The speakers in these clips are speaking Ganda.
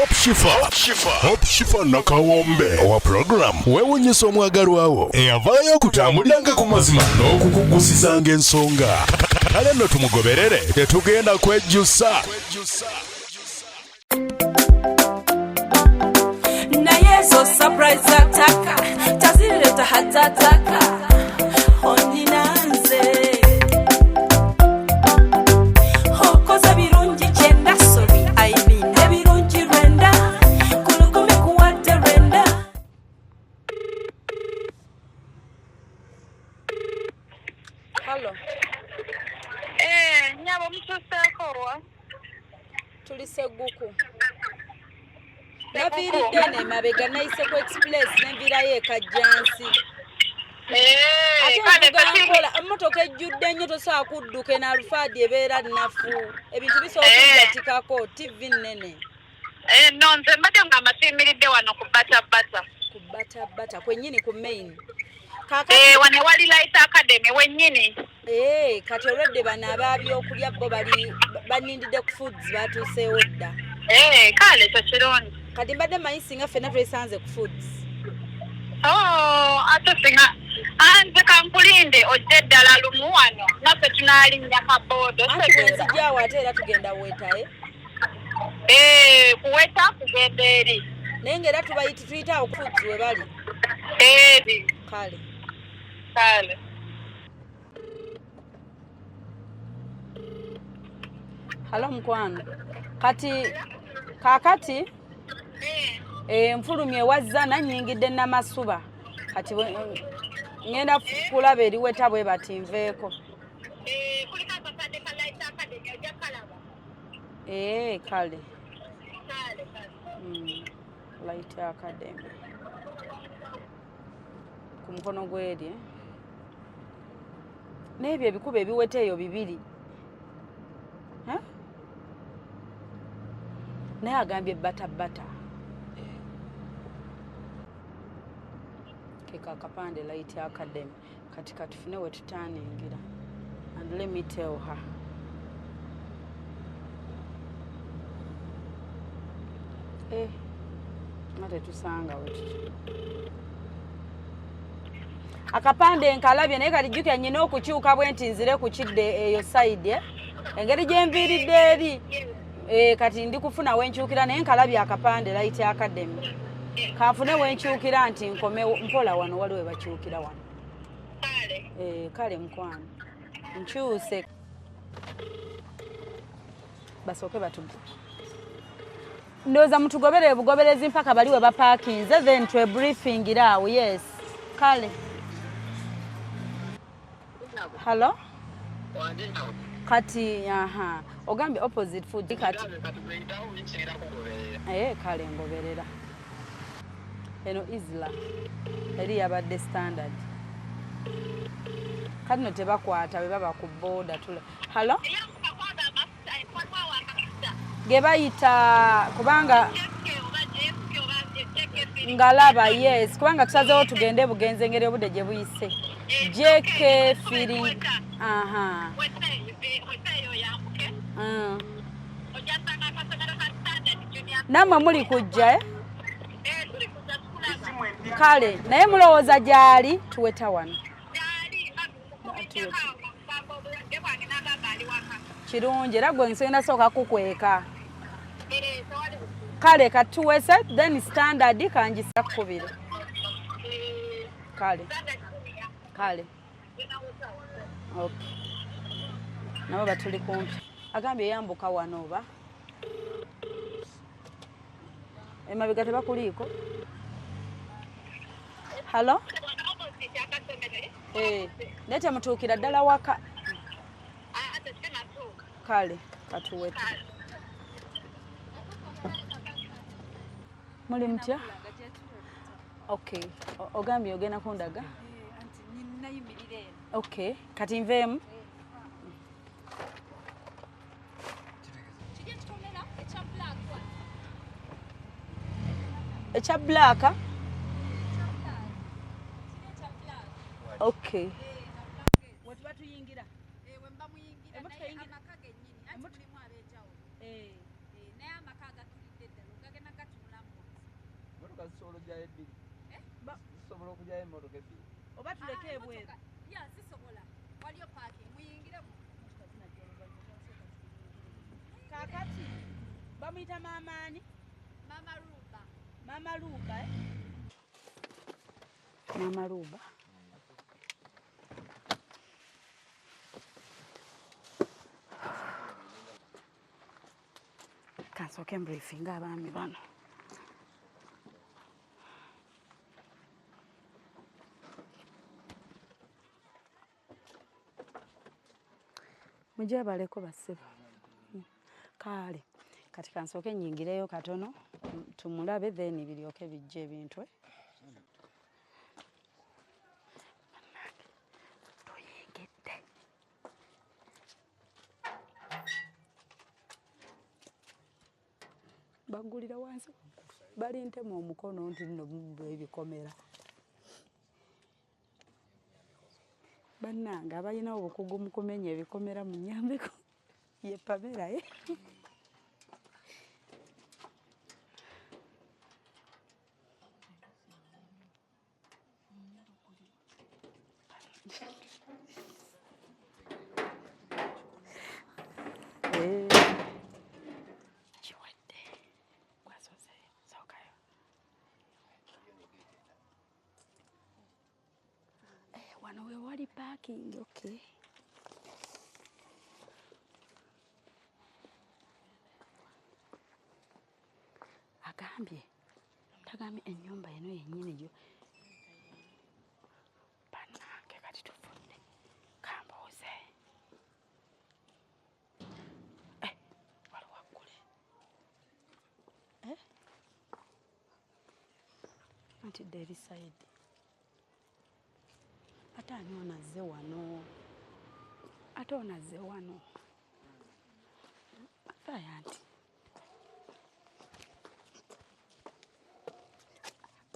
Hope Shifa Nakawombe owa program wewunyisa omwagalwawo eyavaayo okutambuliranga ku mazima n'okukugusizanga ensonga. Kale nno tumugoberere tetugenda kwejjusa. Naye zo surprise ataka tazileta hatataka ondinanze hokoza birungi kyenda sorry I mean ebirungi rwenda kulugumi kuwadde rwenda. Hello. Nyabo mtuseeko Olwa. Tulise guku. Naviridde ne mabega nayise ku express nembirayo ekajjansi. Ate nkola emmotoka ejjudde nnyo tosobola kudduka na alfaadi ebeera nnafu. Ebintu bisobola okugatikako TV nnene. No nze mbadde nga amasimiridde wano ku bata. Ku bata kwennyini ku main. Wane wali Light Academy wennyini. Kati olwedde bano ababyokulya bo bali banindidde ku foods batuuseewo dda. Kale tekirungi. Kati mbadde manyi singa ffenna twesanze ku foods. Ate singa anze kankulinde ojje ddala lumu wano naffe tunaalinnya kabodo. Anti bwenzijaawo ate era tugenda wetaye. Kuweta kugenda eri. Naye ng'era tuyitawo ku foods we bali. Kale. Halo mukwano. Kakati nfulumye wazza nanyingidde namasuba. Kati ngenda kulaba eriweta bwe bati nveeko. Kale. Light Academy. Ku mukono gw'eri. N'ebyo ebikuba ebiweta eyo bibiri. Naye agambye bata. Keka akapande Light Academy. Kati katufune we tutaningira. And let me tell her. Mate tusanga wetu. Akapande nkalabye naye kalijjuke nyina okukyuka bwenti nzire ku kidde eyo side. Engeri gye nviiridde eri. Kati ndi kufuna wenkyukira naye nkalabye akapande Light Academy. Kanfune wenkyukira nti nkome mpola wano waliwe bakyukira wano. Kale mukwano. Nkyuse. Basooke batubu. Ndoza mutugobere bugoberezi mpaka baliwe baparkinze then to a briefing irawo. Yes. Kale. Hello? Kati ogambye opposite food kati. Kale ngoberera. Eno Isla. Eri Yabade standard. Kati no tebakwata baba ku border tule. Hello? Gebayita kubanga ngalaba yes kubanga tusazeewo tugende bugenze ngeri obudde gye buyise. JK feeling namwe muli kujja kale naye mulowooza gyali tuweta wano kirungi era gwe nsenda sooka kukweka kale katuwese then standard kanjisa kkubire kale okay nabo batuli kumpi agambye yambuka wano oba emabega tebakuliiko. Hello? Nete mutuukira ddala waka. Kale katuwete. Muli mutya? Okay. Ogambye ogenda kundaga? Okay. Kati nveemu? Echa black. Okay. Watu batu yingira. Wemba muyingira naye amakage nyinyi. Ati mulimu abejawo. Naye amakaga tulidde ddala. Ogagenda solo jaye bili. Sobola okujaye emotoka ebbiri. Oba tuleke ebweru. Ya sisobola. Waliyo parking. Muyingiremu. Kakati bamuyita maamaani? Mama Ruba. Mama Luba, Mama Luba. Kansooke mbriefinga abaami bano. Mujje baleko bassebo. Kale kati kansooke nnyingireyo katono tumulabe then biryoke bijje ebintu. Tuyingidde. Baggulira wansi balintemu omukono nti nno ebikomera. Bannange abalina obukugu mu kumenya ebikomera mu nnyambeko ye Pamela kiwadde gwasoze sookayo. Wano we wali parking, okay. Agambye tagambye ennyumba eno yennyini yo. Bannange kati tufudde kambuuze. Wali waggule. Ntidde eri sayidi. Ate ani onazze wano? Ate onazze wano? Afaayo anti.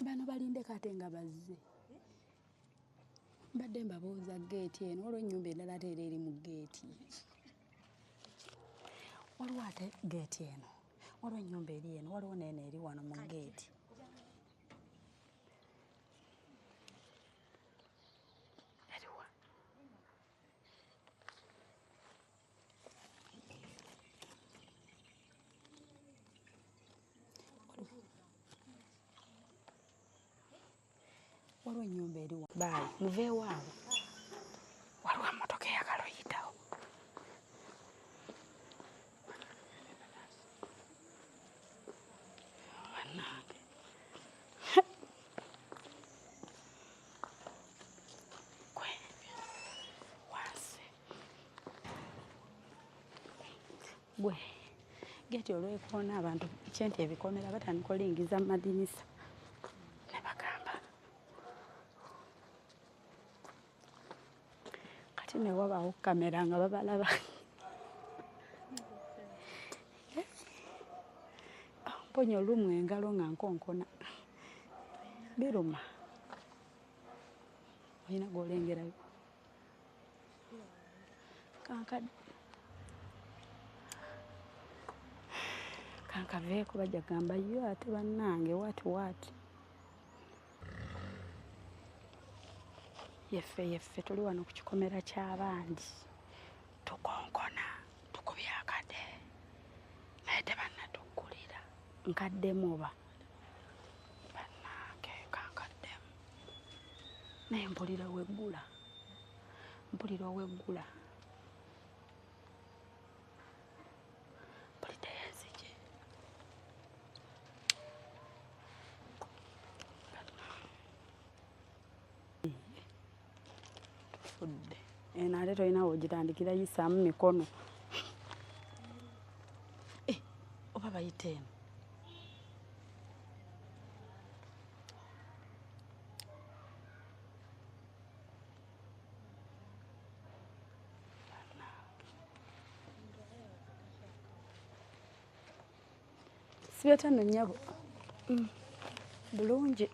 Bano balindeko ate nga bazze. Mbadde mbabuuza geeti eno olwo ennyumba endala ate era eri mu geeti. Waliwo ate geeti eno. Waliwo ennyumba eri eno, waliwo n'eno eri wano mu geeti. Eriwa? Waliwo ennyumba eri wano. Bayi, muveewo awo. Waliwo emmotoka eyagala oyitawo. Bannange. Gwe wansi. Gwe geeti olw'ekoona abantu kyenti ebikomera batandika olingiza mu madinisa ne bagamba. Kati ne wabaawo kamera nga babalaba. Mponya olumu engalo nga nkonkona. Biruma. Olina gw'olengerayo. Kankaveeko bajja gamba yo ate bannange waati. Yeffe tuli wano ku kikomera ky'abandi. Tukonkona, tukubye akade. Naye tebannatuggulira. Nkaddemu oba. Bannange kankaddemu. Naye mpulira weggula. Mpulira oweggula. Mpulidde yenzije. Tufudde. Eno ate tolina wogitandikira yisaamu mikono. Oba bayita eno. Sibyetano nnyabo. Bulungi.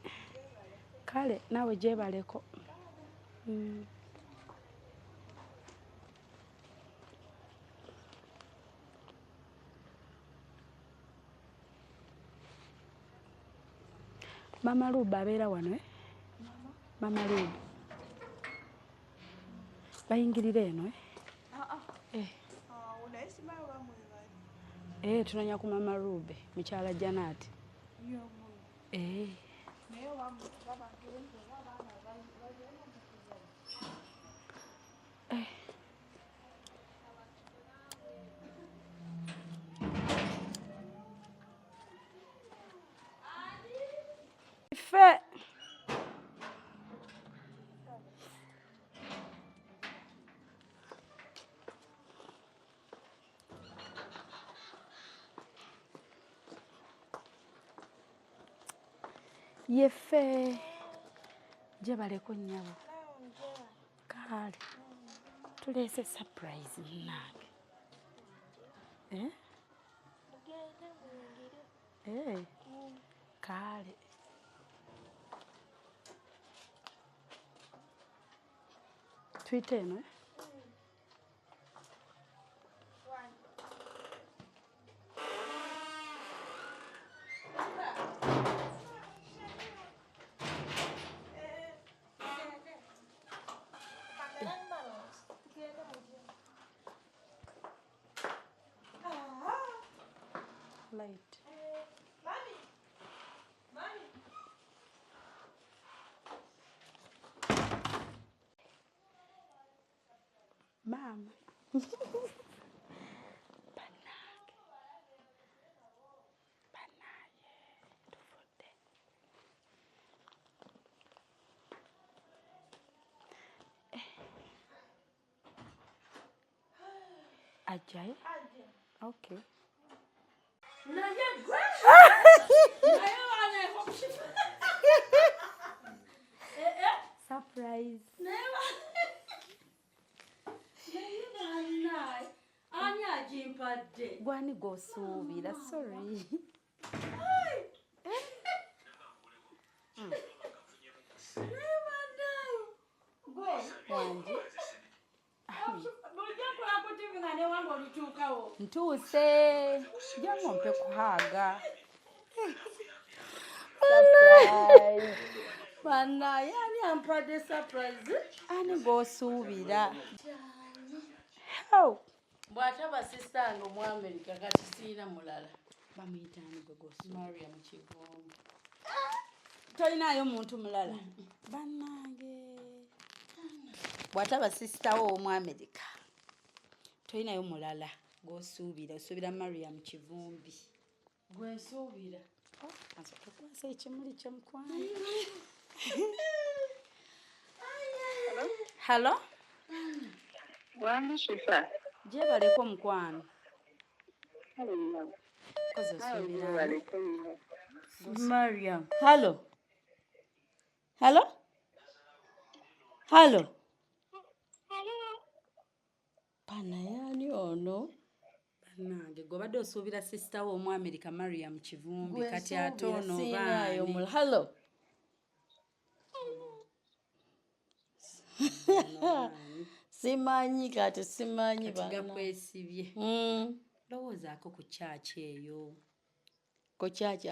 Kale naawe gyebaleko. Mama Luba abeera wano Mama Luba bayingirira eno tunanya ku Mama Lube Mukyala Janat Fe yefe jebaleko nnyabo kale tuleese surprise nange kale tuyite eno light. Mama. Ajay? Okay. Surprise. Gwani go suubira, sorry. Wanji. Ntuuse. Jamompe kuhaga. Surprise. Bana, yani ampadde surprise. Ani go suubira. How? Bw'ataba sister ngo mu America kati siina mulala. Bamuyita ani go suubira. MARIAM Kivumbi. Tolinayo muntu mulala. Bannange. Bw'ataba sister wo mu America. Tolinayo mulala gosuubira. Osuubira MARIAM Kivumbi. Gwe nsuubira. Anza tukwasa ekimuli ky'omukwano. Hello? Wandishifa. Jebaleko mukwano. Hello. Kozo osuubira. MARIAM. Hello. Hello? Hello. Pana yani ono. Bannange gobadde osuubira sister wo mu America MARIAM Kivumbi kati atono baani. baani. Hello. Simanyi kati simanyi Kati bana. gakwesibye. Lowoozaako ku kyaki eyo. Ko kyaki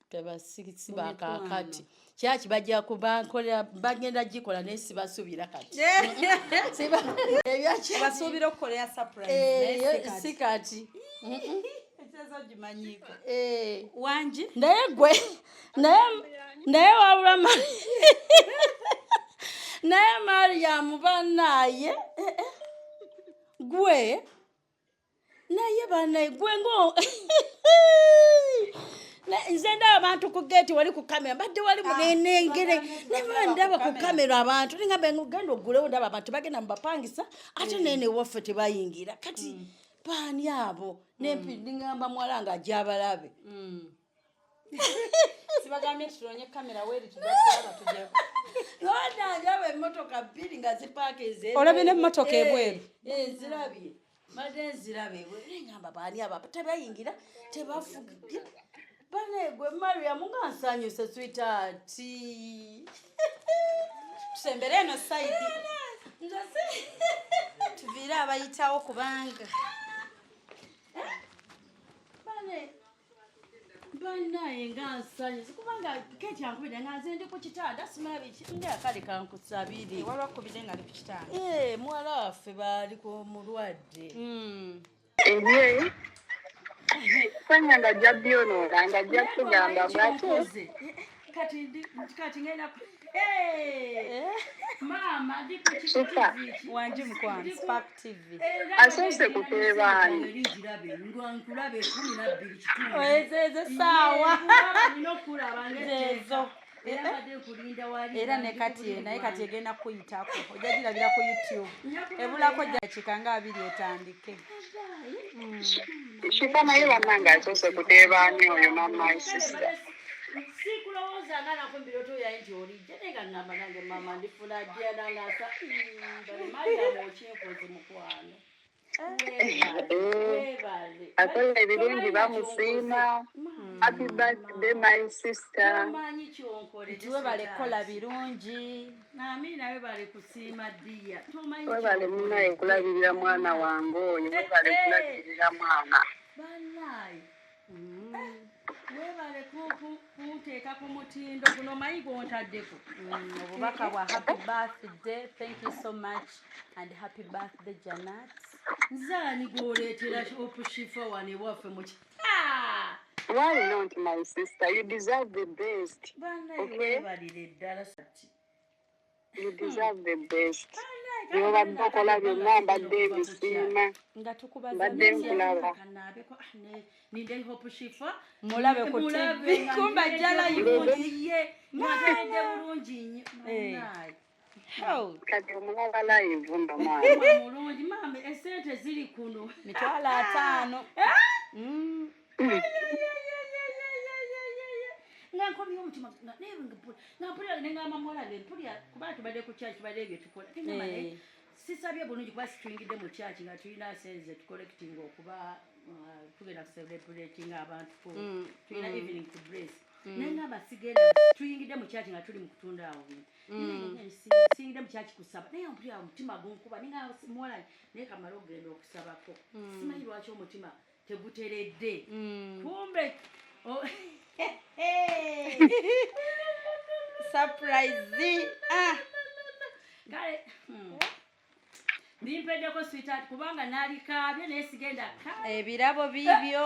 tebasiba kakati. Kyaki bajja kubankolera bagenda gikola naye sibasuubira kati. Siba ebyaki Basuubira okukolera surprise. si kati. Ekyezo gimanyiiko. Wanji? Naye gwe naye wabula naye MARIAM banaye gwe naye banaye gwe ngo nze ndaba abantu ku gate wali ku kamera badde wali munenengere ne ndaba ku kamera abantu ningambe ngenda ogulewo ndaba abantu bagenda mubapangisa ate nene waffe tebayingira kati baani abo nempi ningamba mwala nga ajabalabe Sibagambye tulonye kamera weri tugakulaba tujja. Lwana njaba emmotoka bbiri nga zipaakeze. Olabye n'emmotoka ebweru. Nzirabye. Madde nzirabye. Ngamba baani aba tebayingira tebafuga. Bane gwe MARIAM nga nsanyuse sweetheart. Tusembere eno side. Tuviire abayitawo kubanga. Bane Banaye ngansanye kubanga keti yankubira nganze ndi ku kitanda simala biki ndi akali kankusabiri Waliwo akubidde nga ali ku kitanda. muwala waffe baliko mulwadde Fanya ngajja byonoola ngajja kugamba bw'ate kati ngenda mama ndi ku Super. Wanji mukwano Spark TV. Asoose kuteebaani. nkulabe 12 kitundu Oyezeze saawa. nokulaba Zezo. era badde kulinda wali Era ne kati naye kati egenda kuyitako. Ojja girabira ku YouTube. Ebulako dakika nga 2 etandike. Shifa naye bannange asoose kuteebaani oyo mama sister. sikulowooza nga nakumbiroto yaye nti olijja naye nga ngamba nange mama ndifuna dya nangasa balimaliramu okyenkoze mukwano webale Akola ebirungi bamusiima. Happy birthday my sister. omanyi kyonkole Tuwebale kola birungi. nami nawe bali kusiima ddiya tomanyi Webale munnaye kulabirira mwana wange oyo. Webale kulabirira mwana. banaye webale kunteeka ku mutindo guno mayi gwontaddeko Obubaka bwa happy birthday. Thank you so much and happy birthday Janat. nzaani gwoleetera opushifa wane waffe muki Why not my sister? You deserve the best. banaye Okay. webalire ddala sati You deserve the best. Byobadde okola byonna mbadde ebisiima. Nga tukubaza Mbadde nkulaba. kanabeko ninde opushifa mulabe ku TV. Kumba jala yiye mwagende bulungi nnyo banaye Oh, Kati omulaba live ndo maama. mulungi mama esente ziri kuno mitwalo 5. ngankomye omutima nampulira nengamba muwalabe mpulira kubanga tubadde ku kyaki tubadde ebyo tukola Eh. sisabye bulungi kuba situyingidde mu kyaki nga tulina senze tucollecting okuba tugenda kucelebrating abantu tulina evening to brace nengamba sigenda tuyingidde mu kyaki nga tuli mu kutunda awo siyingidde mu kyaki kusaba naye mpulira omutima gunkuba nengamba muwalabe naye kamala okugenda okusabako simanyi lwaki omutima teguteredde kumbe surprise. kale nimpeddeko sweetheart kubanga nalikaabye naye sigenda Ebirabo bibyo.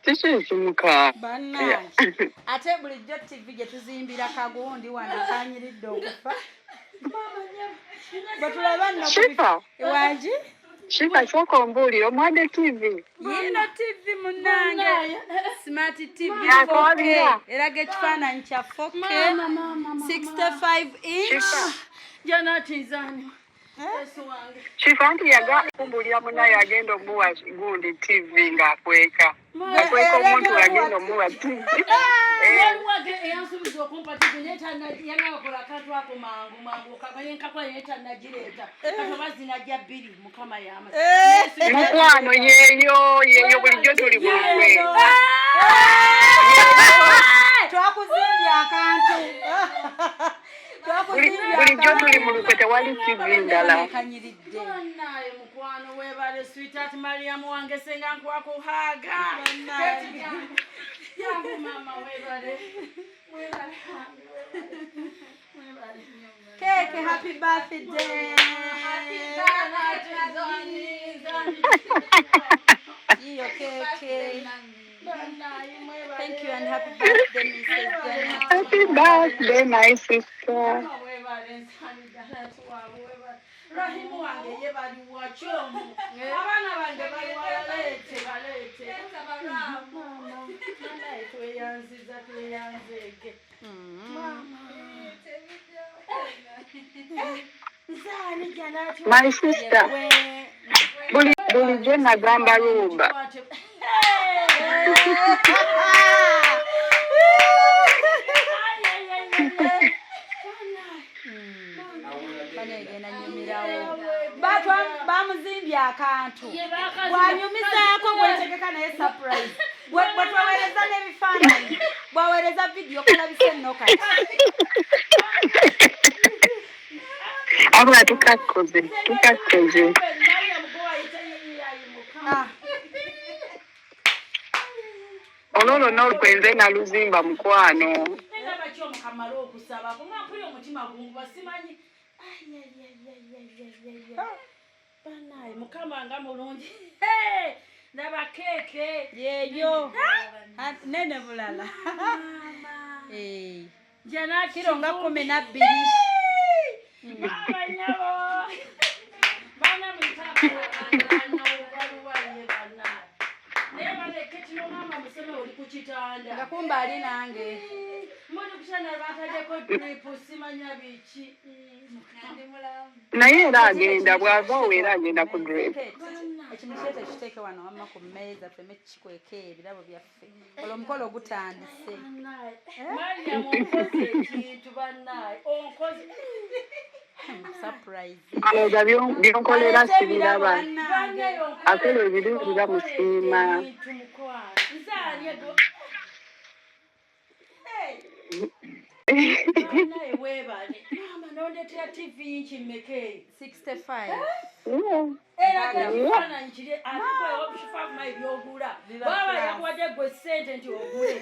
Kiki ekimuka? Bannange. Ate bulijjo TV gye tuzimbira kagundi wano kanyiridde okufa. Bwe tulaba nno ku Shifa. Wanji? Shifa sooka ombuulire omwadde TV. Yino TV munnange. Smart TV Yakwabira. 4K. Eraga ekifaananyi kya 4K. 65 inch. Shifa. Janat nzanyo yesu wange Shifa nti kumbuulira munnaye agenda omuwa gundi TV ng'akweka. Akweka omuntu agenda omuwa TV. wage eyansubiza okumpa tivi yanawakola akantu ako mangu kakayenkakola netanagireeta katoba zinajja 2 mukama yama Mukwano yeeyo bulijjo tuli mu lukwe. Twakuzimbye akantu. Bulijjo tuli mu lukwe tewali TV ndala. Kanyiridde. naye mukwano webale sweetheart MARIAM wange senga nkwakuhaga yangu mama webale Cake, happy birthday. Iyo cake. Thank you and happy birthday, Mrs. Janat. Happy birthday my sister. Rahimu wange ye bali wachomu abana bange bali walete balete mama tweyanziza tweyanzeke nzani Janat My sister. Bulijjo nagamba lumba. Banegenda nyumirawo. Batwa bamuzimbye akantu. Bwanyumizaako bwetegeka naye surprise. Bwetwaweereza n'ebifaananyi. Bwaweereza video kalabise nno kati. Abula tukakoze. Ololo n'olukwenze na luzimba mukwano. Kamala okusaba kumampuli omutima gungu simanyi banaye mukama nga mulungi ndaba keeke yeyo nene bulala Janat kiro nga 12 abanyabo bana mutaka nga kumba ali nange Naye era agenda bw'avaawo era agenda ku drip. Ekimukyete kiteeke wano wamma ku mmeeza ffemme kikweka ebirabo byaffe olwo omukolo gutandise. MARIAM onkoze ekintu bannaye onkoze surprise. Alooza byonkolera sibiraba. Akola ebirungi bamusiima. Naye weebale mama nondetera TV nkimmeke 65. era kabifaananyi kiri atikwe obushifaafuma ebyogula baba yakuwadde gwe ssente nti ogule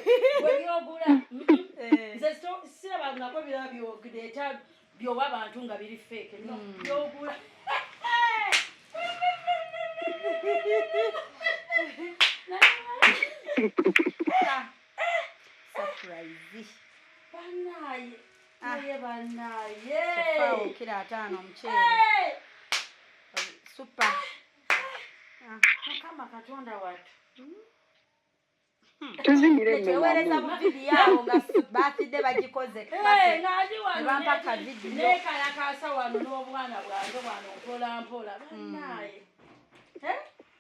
gwe byogula nze sirabangako biraba byogireeta byowa abantu nga biri feeke no byogula surprise. Banaye naye banaye Sofawo kira 5 omuceere. Super. Mukama Katonda watu Tuzimire emmere. Teweereza mu video awo nga birthday bagikoze. ngaali wano Bampaka video. nekalakasa wano n'obwana bwange wano mpola mpola banaye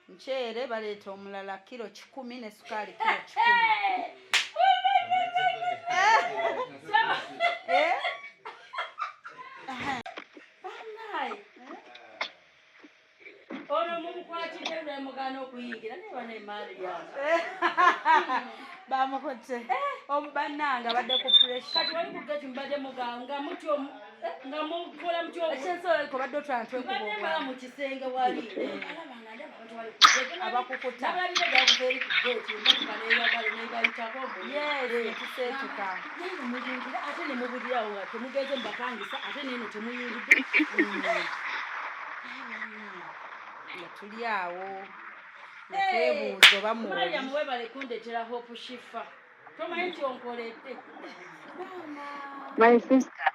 Muceere baleeta omulala kiro 10 ne sukaali kiro 10. ono mumukwatidde lwe mugana okuyingira naye bane MARIAM bamukote omubannanga badde ku pressure kati wali kugeti mbadde muganga mutyo nga mukola mutyo ekyensola ko badde otwantwe badde bala mu kisenge wali alabanga ndaba abantu bali abakukuta nabalabire gakubeeri ku geti emotoka neeyagala neebayitako kiseetuka naye muyingira ate ne mubulirawo nga temugeze mubapangisa ate neeno temuyingidde nga tuli awo netwebuuza oba MARIAM webale kundetera hope shifa tomanyi nti onkoledde My sister,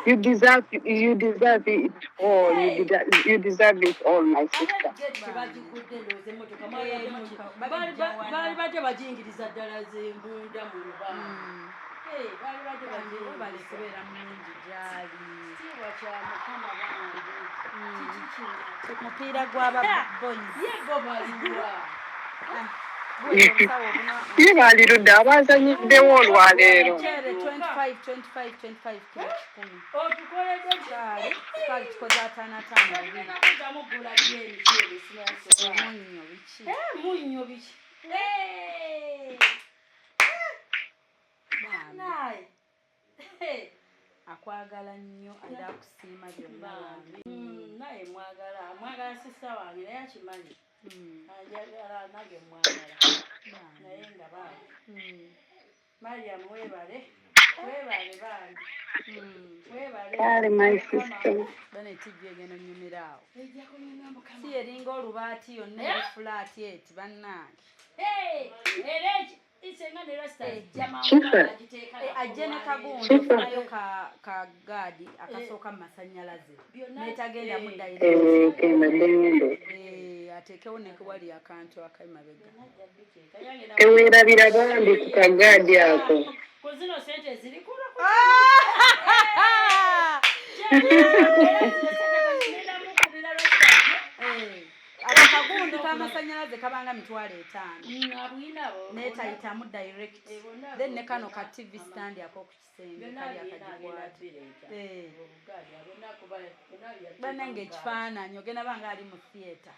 you deserve it all. You deserve it all, my sister. bagigudde ndowooza emmotoka baali badde bagingiriza ddala zembunda mu lubanga baali badde balekubeera mulungi gyali kitiibwa kya mukama bange kiki kino mupiira gw'ababoys yego balirwa Ye balirudde abazanyiddewo olwaleero. Muceere 25 kilo 10. otukoledde Sukaali kikoze 5 namugula byemiceere sinasoma munnyo biki munnyo biki naye akwagala nnyo era akusiima byonna naye mwagala sisa wange naye akimanyi anjagala nage mwagala naye nga bange MARIAM webale bange webale My sister. bane tijja egenda nnyumira awo ejja kunyumya mukama si eringa olubaati yonna eri fulaati eti bannange era isenga ne rasta Super. ajje ne kagundi ofunayo ka gaadi akasooka mu masannyalaze netagenda muddayo ateekewo nekewali akantu akaimabega Teweerabira bambi ku kagaadi ako. ku zino sente ziri kuno akagundi ak'amasannyalaze kabanga 5,000 netayitamu direct then ne kano ka TV stand ako ku kisenge kali akajikwata banange ekifaananyi ogenda banga ali mu theatre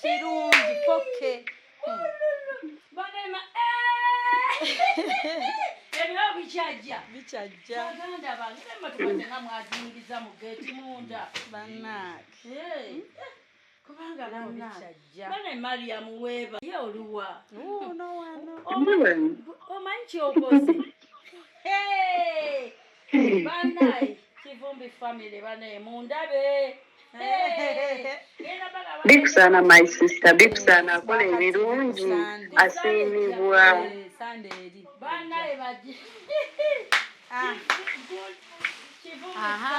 kirungi foke banema ebyo bikyajja baganda bange emmotoka nga mwazingiriza mu geeti munda bannake kubanga bane Mariam Weba ye Olwa omanyi kyokoze banaye Kivumbi family banaye mundabe Big sana my sister, big sana akola ebirungi asiimibwa. banaye baje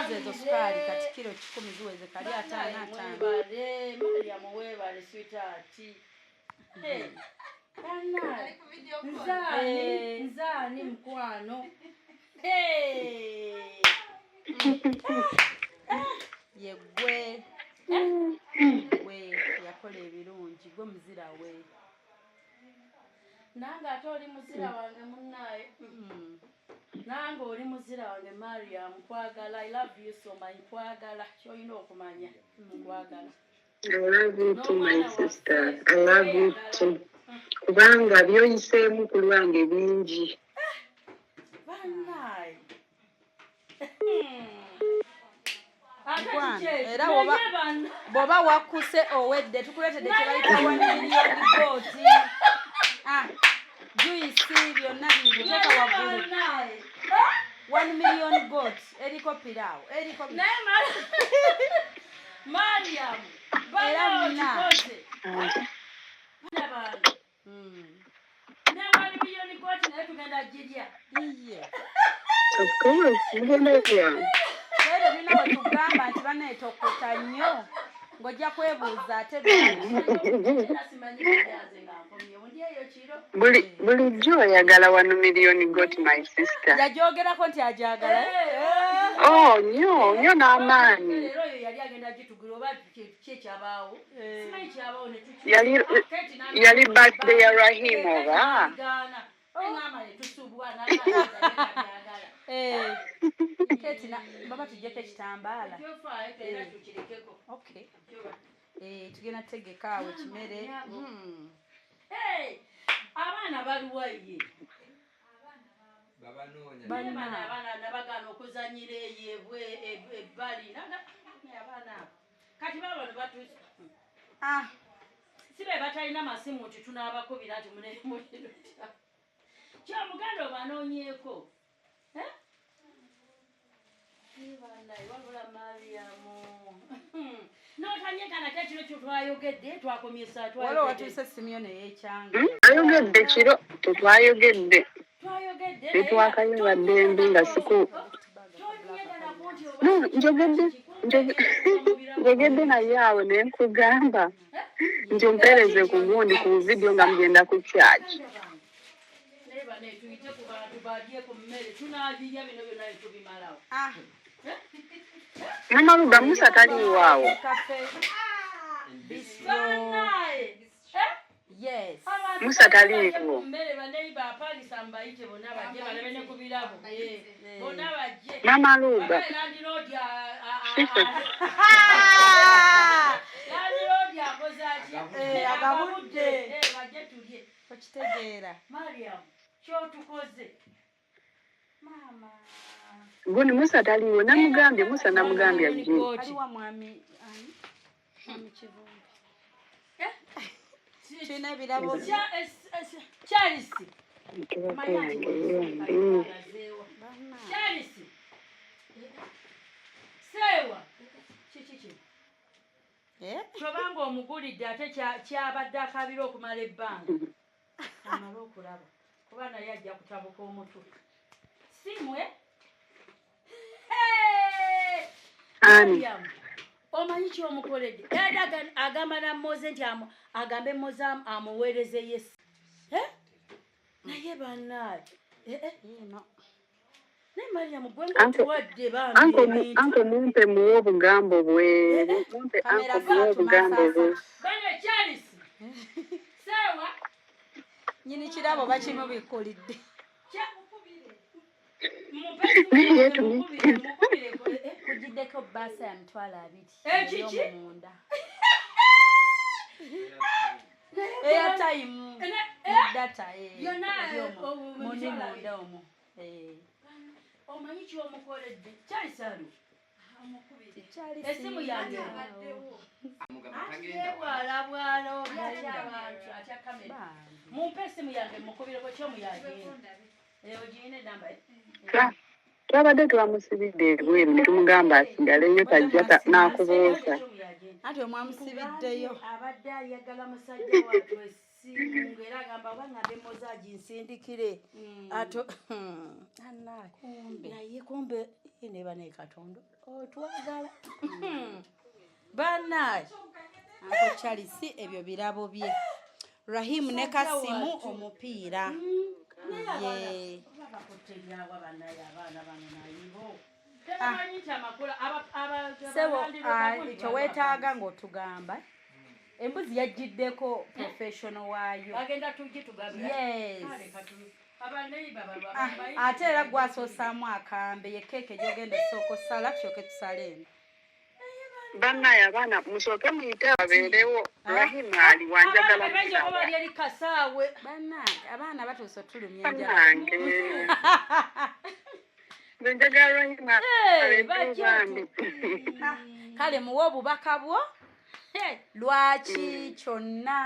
zezo sukali kati kilo 10 ziweze kali 5. Mariam Webale sweetheart. Nzani mkwano. Yegwe yakola ebirungi gwe muzira we nange ate oli muzira wange munnaye nange oli muzira wange Mariam nkwagala I love you so much nkwagala kyolina okumanya nkwagala I love you too my sister, I love you too. Kubanga byoyiseemu ku lwange bingi. Banaye era bw'oba wakkuse owedde tukuleetedde kyebayita 1 million goat juisi byonna biyiteka waggulu 1 million goat eriko piraawo eriko Mariam era muna iye Of course, mugenda kulya. era bina wetugamba nti baneetokota nnyo ng'ojja kwebuuza ate Bulijjo oyagala 1 million goat my sister. yagyogerako nti ajagala Oh, nnyo n'amaanyi. Leero oyo yali agenda gitugula oba kyekyabaawo simanyi kyabaawo Yali birthday ya Rahim oba? engamba netusubwa Keti baba tujjeko ekitambaala tukirikeko okay tugenda tutegeka awo ekimere abaana baluwaye babanoonya abaana nabagaana okuzanyira eyo ebbali abaana kati baba ne batuusa sibe batalina masimu nti tunaabakubira nti muneemuliro kyamuganda obanoonyeeko wabula Mariamu n'otanyekana kyekiro kyo twayogedde twakomye saa waliwo watuuse Simyoni ey'ekyanga Ayogedde kiro tetwayogedde. Tetwakayibadde embi nga siku. No, njogedde naye awo ne nkugamba nti ompeereze ku gundi ku video nga mugenda ku church. tuyite ku bantu badye ku mmere tunaabirya bino byonna tubimalawo Mama Ruba Musa taliiwaawo. yes Musa taliiwo. mmere baneiba apalisa mbayite bonna bajje balebe ne ku birabo bonna bajje Mama Ruba. landiroodi akoze atya agabudde bajje tulye okitegeera Mariam kyotukoze mama Gundi Musa taliiwo. Namugambye Musa namugambye ajje. aliwa mwami Kivumbi kirina ebirabo Charles sewa kiki kyobanga omugulidde ate kyabadde akabira okumala ebbanga amala okulaba kuba naye ajja kutabuka omutwe simwe omanyi kyomukoledde era agamba namoze nti agambe moze amuweereze Yesu naye bannaye naye Mariam gwe ngotuwadde bambi Anko mumpe muwe obugambo bwe. Mumpe anko muwe obugambo bwe. bane Charles nyini kirabo bakimubikulidde kugiddeko baasa ya mitwalo 2 ey'omunda airtime data muni munda omwo omanyi kyomukoledde kyalisalu esimu yange bwala abantu atya kamera mumpe esimu yange mukubireko kyomuyagenda ogirina enamba twabadde twamusibidde ebweru ne tumugamba asigaleyo tajja n'akubuuza anti omwamusibiddeyo abadde ayagala musajja wattu esimu ng'era agamba oba ngambe moza aginsindikire ato naye kumbe neba ne katonda otwagala banaye anko Charles ebyo birabo bye Rahim ne Kasimu omupiira ye bakutenyawa banaye abaana bano nayibo tebamanyi nti amakula sebo kyowetaaga ng'otugamba embuzi yagiddeko professional waayo agenda tugitugabira yes ate era gwasosaamu akambe ye keeke gyogenda esooka osala tusooke tusaleeno bannaye abaana musooke muyite abeerewo Rahim ali wanjagala bali eri kasaawe bannange abaana batuuse otulumya nange benjagala Rahim bambi kale muwe obubaka bwo lwaki kyonna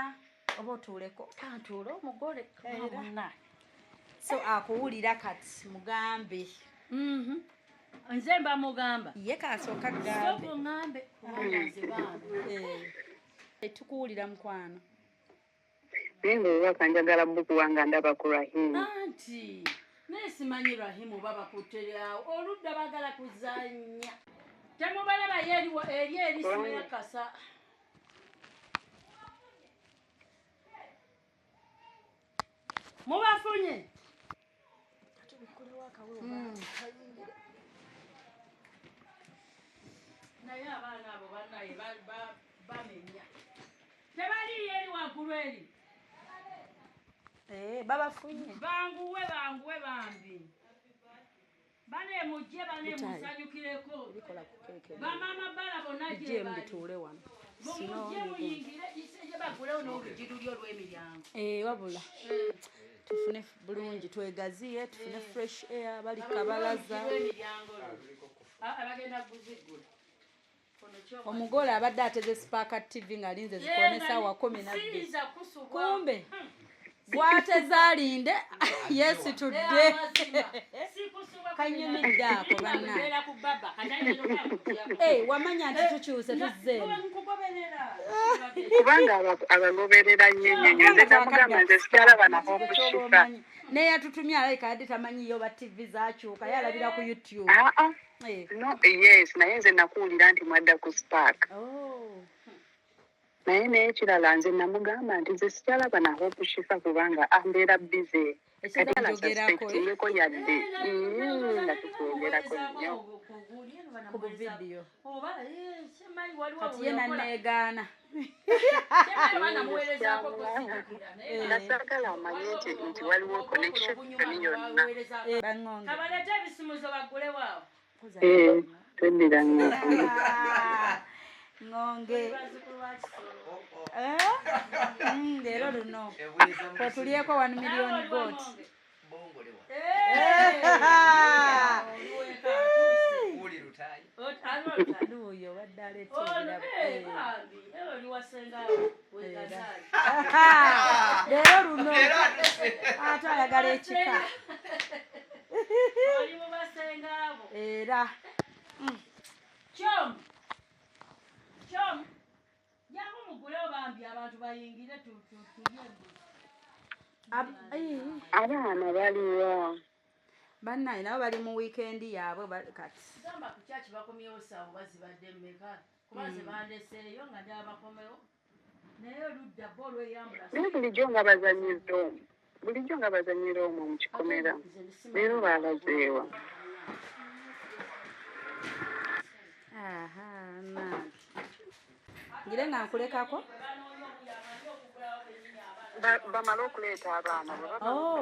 oba otuuleko kantuule omugole era so akuwulira kati mugambe nze mba mugamba ye kasooka gambe tukuwulira mukwano naye ngaobubaka njagala bukuwanga ndaba ku Rahim anti naye simanyi Rahim oba bakuteryawo oludda bagala kuzanya temubalaba eri erisimu yakasa mubafunye naye abaana abo banaye bamenya tebaliyo eri waggulu eri babafunye banguwe bambi bane mujje bane musanyukireko bamama bala bonna gye bali mbituule wano mujje muyingire iseje bagulewo n'olugiru lyo lw'emiryango wabula tufune bulungi twegaziye tufune fresh air bali kabalaza abagenda kuzigula omugole abadde ateze Spark TV ng'alinze zikone saawa 12 kumbe bwateze alinde yeesitudde kanyumidde ako bannange wamanya nti tukyuse tuzzeemu kubanga abagoberera nnyo nze namugamba nze sikyalaba nabo okushuka naye yatutumye alayika yadde tamanyiyo ba TV zakyuka yalabira ku YouTube no yes naye nze nakuwulira nti mwadda ku Spark naye n'ekirala nze namugamba nti nze sikyalaba nabo okushuka kubanga ambeera bize kati nasaspektingeko yadde nga tukwogerako nnyo ku buvidiyo kati ye nanneegaana nasagala amanye nti waliwo connection yonna kabalete ebisumuzo baggulewo tweddira ngonge leero luno kwetulyeko 1 million goat luuyo wadde aleeta leero luno ate ayagala ekika era jangu mugulewo bambi abantu bayingire abaana baliwa bannaye nabo bali mu wiikendi yaabwe kati gamba ku kyaki bakomyewo saawa bazibadde mmeka kuba zebandeseeyo nga ndyabakomewo naye oludda bo olweyambula bulijjo nga bazanyira omwo mu kikomera leero baalazeewa ngire nga nkulekako bamala okuleeta abaana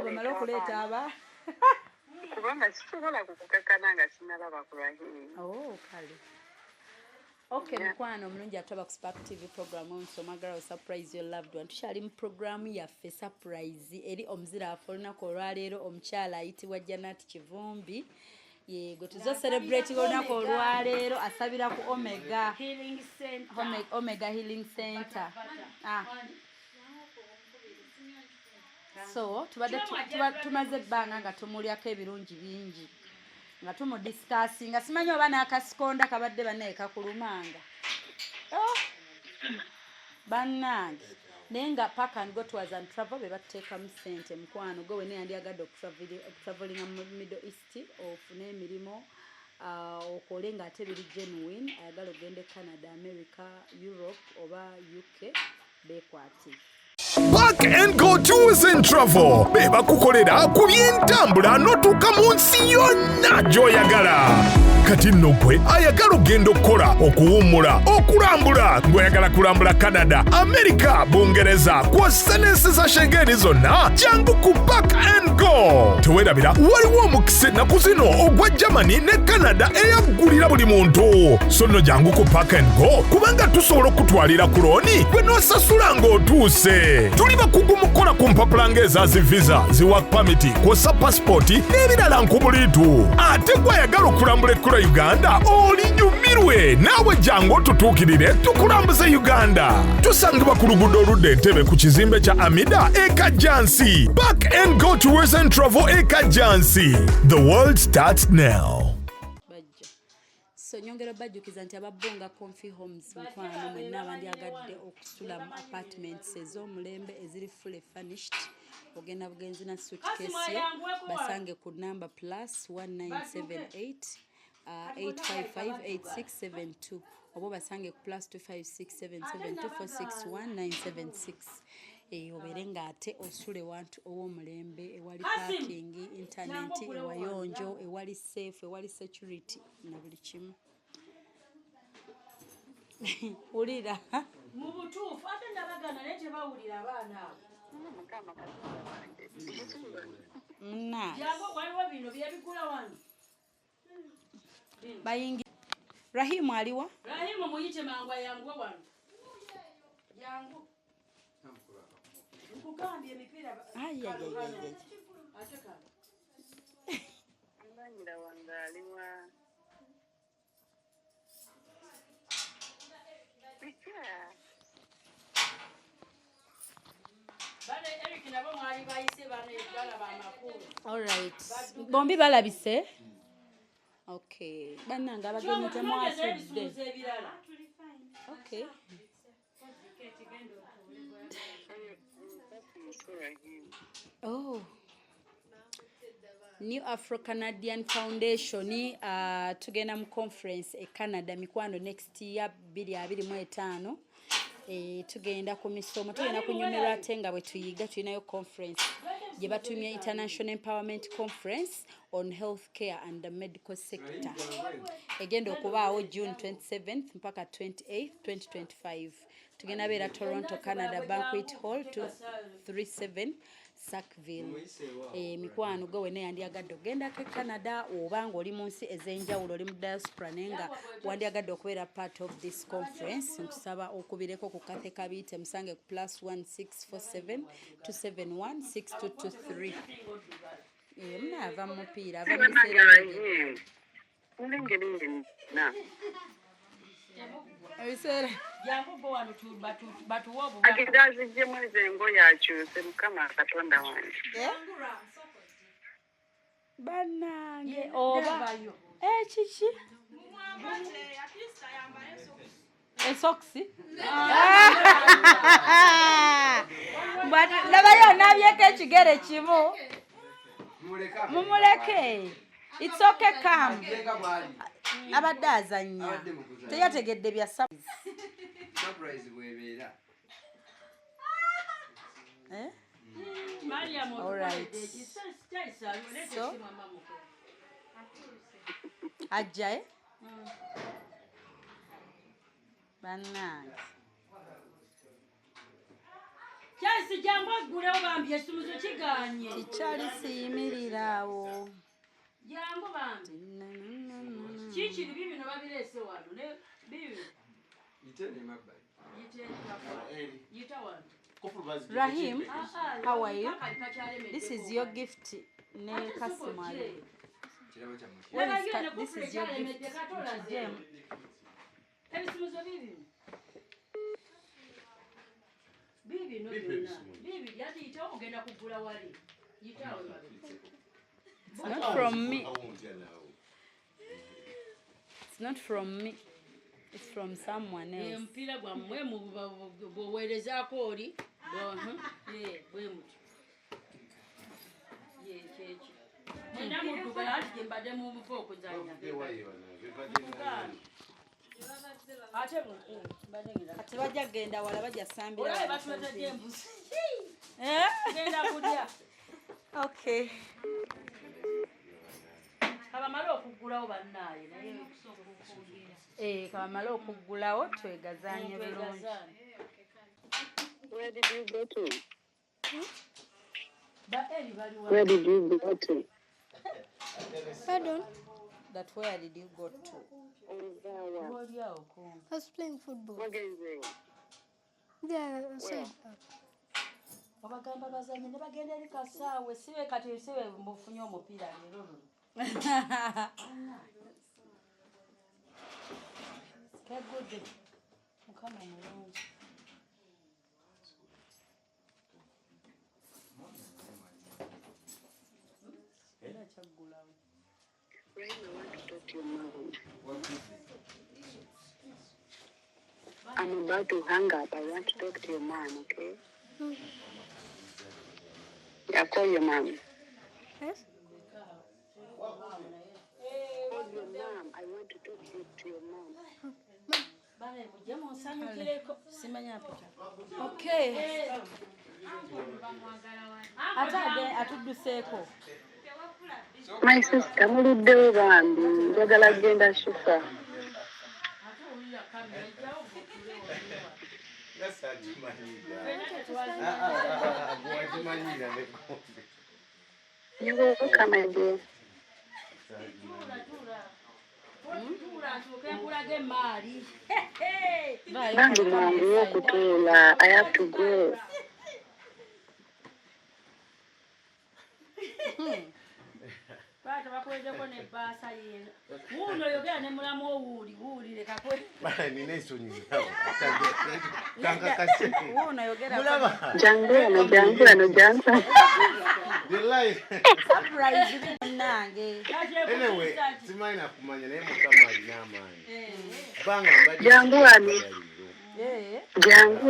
bamala okuleeta aba kubanga sisobola kukukakana nga sinalaba ku Rahim. Kale. Okay, mikwano omulungi ataba ku Spark TV program nsomagala surprise your loved one. Tukyali mu program yaffe surprise eri omuzira afa olunaku olwaleero omukyala ayitibwa Janat Kivumbi. Yego tuzo celebrate olunaku olwaleero asabira ku Omega Healing Center. So tubadde tumaze ebbanga nga tumulyako ebirungi bingi nga tumudiscussing nga simanyi oba n'akasikonda kabadde bannaye kakulumanga bannange naye nga Park and Go Tours and Travel be batuteekamu ssente mukwano gwe wena yandiyagadde okutravelinga mu Middle East ofune emirimu okole ng'ate biri genuine ayagala ogende Canada, America, Europe oba UK beekwatire. Park and Go Tours and Travel beba kukolera ku by'entambula n'otuuka mu nsi yonna gy'oyagala. Kati nno gwe ayagala ogenda okukola okuwummula okulambula ng'oyagala kulambula Canada, America, Bungereza kw'ossa n'ensi za Schengen zonna jangu ku Park and Go. Teweerabira waliwo omukisa ennaku zino ogwa Germany ne Canada eyaggulira buli muntu. So nno jangu ku Park and Go kubanga tusobola okutwalira ku looni gwe n'osasula ng'otuuse. Tuli bakugu mu kukola ku mpapula ng'eza zi visa, zi work permit, kw'ossa passport n'ebirala nkubuliitu. Ate gw'ayagala okulambula Uganda olinyumirwe naawe jangu otutuukirire tukulambuze Uganda. Tusangibwa ku luguudo oludda Entebbe ku kizimbe kya Amida Ekajjansi. Park and Go Tours and Travel Ekajjansi. The world starts now. So nyongera bajjukiza nti ababunga Comfy Homes mukwano mwenna abandyagadde okusula mu apartments ez'omulembe eziri fully furnished. Ogenda bugenzi na suitcase yo basange ku number +1978 855-8672 obo basange ku +256772461976. Obere ng'ate osule wantu ow'omulembe ewali parking, internet, ewayonjo, ewali safe, ewali security na buli kimu. Ulira mu butuufu ate ndabagana naye tebawulira abaana abo. Jangu waliwo bino byebigula wano. Bayingi Rahim aliwa? Rahim muyite mangwa yangu wano. Yangu. Kugambye emipira. Ayayayay. Ateka. Mbanyira wanga aliwa. Bale Eric nabo mwali bayise bano ebala ba makulu. All right. Bombi balabise. Okay. Bannanga abagenyi temwasudde. Okay. Oh. New Afro-Canadian Foundation tugenda mu conference e Canada mikwano next year 2025. Tugenda ku misomo tugenda kunyumirwa ate nga bwe tuyiga tulinayo conference gye batumye International Empowerment Conference on Healthcare and the Medical Sector. Egenda okubaawo June 27th mpaka 28th 2025. Tugenda beera Toronto, Canada, Banquet Hall 237 Sackville. Mikwano gwe wena yandiyagadde ogendako e Canada oba ng'oli mu nsi ez'enjawulo oli mu diaspora naye nga wandiyagadde okubeera part of this conference. Nkusaba okubireko ku Kathe Kabiite musange ku +1647 271 6223. Munaava mu mupiira ava mu biseera ebiseera agidazijje mwezi engoye akyuse Mukama Katonda wange. Bannange oba kiki esoksi labayo nabyeko ekigere kimu mumuleke. It's okay, come. Abadde azannya teyategedde bya surprise MARIAM. All right. So ajja bannange Kyasi jangu gulewo bambi esumuzo kiganye. Kikyali siyimirira awo. Jangu bambi. Kiki bibino babirese wano ne bibi. Itene mabbali. Yita wano. Rahim, how are you? This is your gift. Ne Kasimali. This is your gift. Gem. Ebisumuzo bibi. Bibi no yona. Bibi yati yita ogenda kugula wali. Yita wano. It's not from me. It's not from me. It's from someone else. Mpira gwa mwe mu bowerezaako oli. Bwe muti. Keki. Mwenda muduka ati mbadde mu mufo okuzanya. Ate Kati bajja genda wala bajja sambira. olaba batwetedde embuzi. Genda kulya. Okay. Kabamala okuggulawo bannaaye naye kusooka okukwogera. Kabamala okuggulawo twegazaanye bulungi. Where did you go to? Baeli bali wa. Where did you go to? Pardon? That where did you go to? Oli awo ko. I was playing football. What game is it? Yeah, I said. Abagamba bazanye ne bagenda eri kasaawe sibe kati sibe mbufunye omupiira leero luno. Kagudde. Mukama mulungi. Era kyaggulawo. Right now, I want to talk to your mom. I'm about to hang up. I want to talk to your mom, okay? Yeah, call your mom. Yes? Call your mom. I want to talk to your mom. Bale mujje munsanyukireko. Simanya picha. Okay. Atudduseeko. My sister, muliddewo bambi. Njagala genda shufa. You will come again. Bambi mwangu y'okutuula. I have to go. Baata bakwezeko ne baasa yeena. Wuuno yogera ne mulamu owuulire kakwe. Nina ensonyi nawe. Kankakase. Wuuno yogera. Mulaba. Jangu wano. The life. Surprise nange. Anyway, simanyi nakumanya naye Mukama alina amaanyi. Banga mbadde. Jangu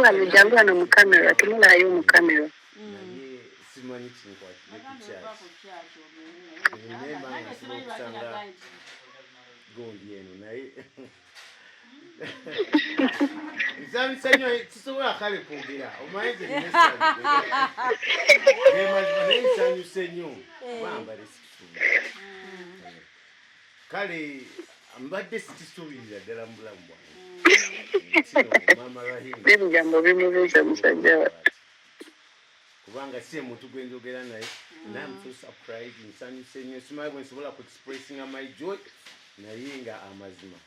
wano mu kamera. Tumulaayo mu kamera. Naye simanyi kinkwatire ku kyaki. Nemba nga nsobola okusanga gondi eno naye nsanyusa nnyo sisobola kale kwogera omanyi nze nnesanyuse naye nsanyuse nnyo bambale sikisuubira kale mbadde sikisuubirira ddala mu bulamu bwange kino Mama Rahim Ebigambo bimubuuza musajja we. kubanga si omuntu gwe njogera naye and I'm so surprised nsanyuse nnyo simanyi bwe nsobola ku expressing my joy naye nga amazima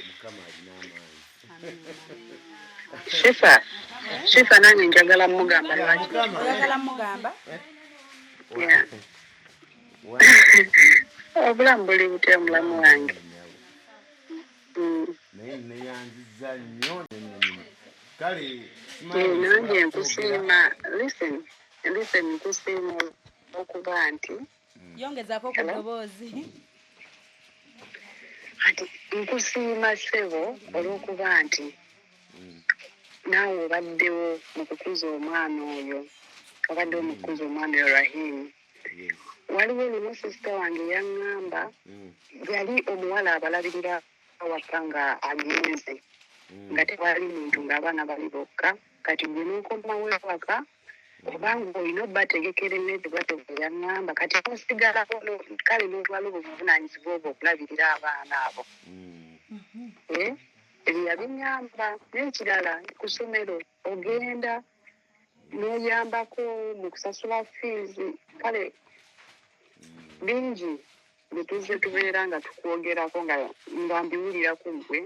Mukama alina amaanyi. Shifa nange njagala mugamba lwaki. Oyagala mugamba? Yeah. Obulamu buli butya mulamu wange. Naye neyanziza nnyo kale nange nkusiima. Listen nkusiima okuba nti yongezaako ku ddoboozi. Ati nkusiima ssebo olw'okuba nti naawe obaddewo mu kukuza omwana oyo. Obaddewo mu kukuza omwana oyo Rahim. Waliwo olumu sisita wange yaŋŋamba yali omuwala abalabirira awaka nga agenze nga tewali muntu ng'abaana bali bokka kati gwe n'okomawo ewaka obanga olina obbategekera emmere bwatyo yaŋŋamba kati osigalawo kale n'otwala obuvunaanyizibwa obwo okulabirira abaana abo. Ebyo yabiŋŋamba n'ekirala ku ssomero ogenda n'oyambako mu kusasula fees kale bingi bwe tuzze tubeera nga tukwogerako nga mbiwulira ku ggwe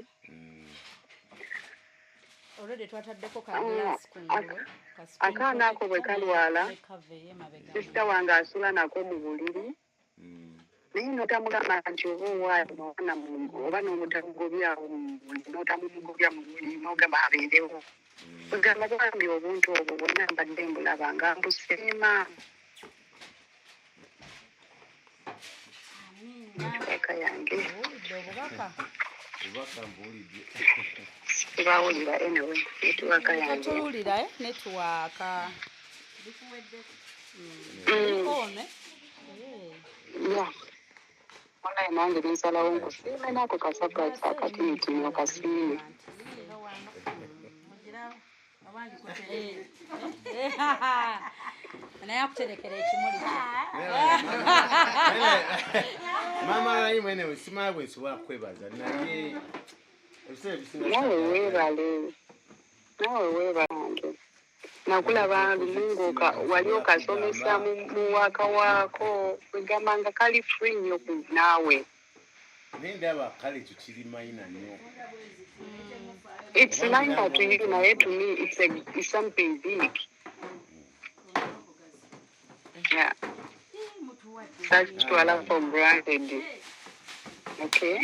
Already twataddeko ka glass kungulu. Akaana ako bwe kalwala sisita wange asula nako mu buliri naye n'otamugamba nti oba owaayo oba n'omutamugobyawo mu buliri n'otamumugobya mu buliri n'ogamba abeerewo ogamba bambi obuntu obwo bwonna mbadde mbulaba nga mbusiima eka yange tebawulira anyway netiwaka yange Tuwulira netiwaka. Online nange nensalawo nkusiime nako kasapurayiti akatiitinyo kasiime naye akuterekera ekimuli Mama ali mwene simala bwe nsobola kwebaza naye nawe weebalange nakulaba lumungu wali okasomesa mu waka waako wegamba nga kali free nnyo naawe naye ndaba kale ekyo kiri mayina nnyo it's minor to you naye to me it's something big yeah sakitwala for granted okay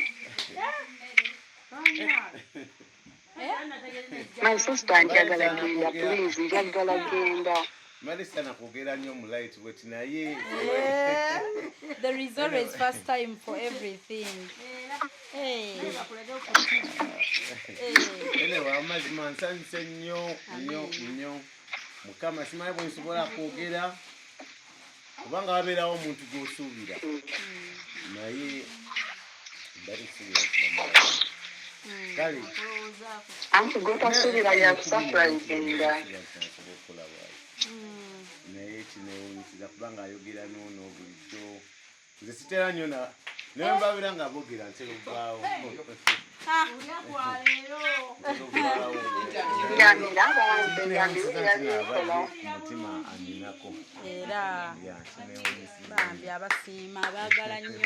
my sister njagala genda please njagala genda Marisa nakugera nnyo mu light wet naye there is always first time for everything. Anyway, amazima nsanise nnyo Mukama simanyi bwe nsobola kwogera kubanga wabeerawo omuntu gw'osuubira naye mbali suubira kale anti gwotasuubira yakusapurayizinga naye kinewunyisiza kubanga ayogera noono bulijjo nze sitera nnyo naye mbabira nga boogera ntera ovaawo mutima aninako era bambi abasiima baagala nnyo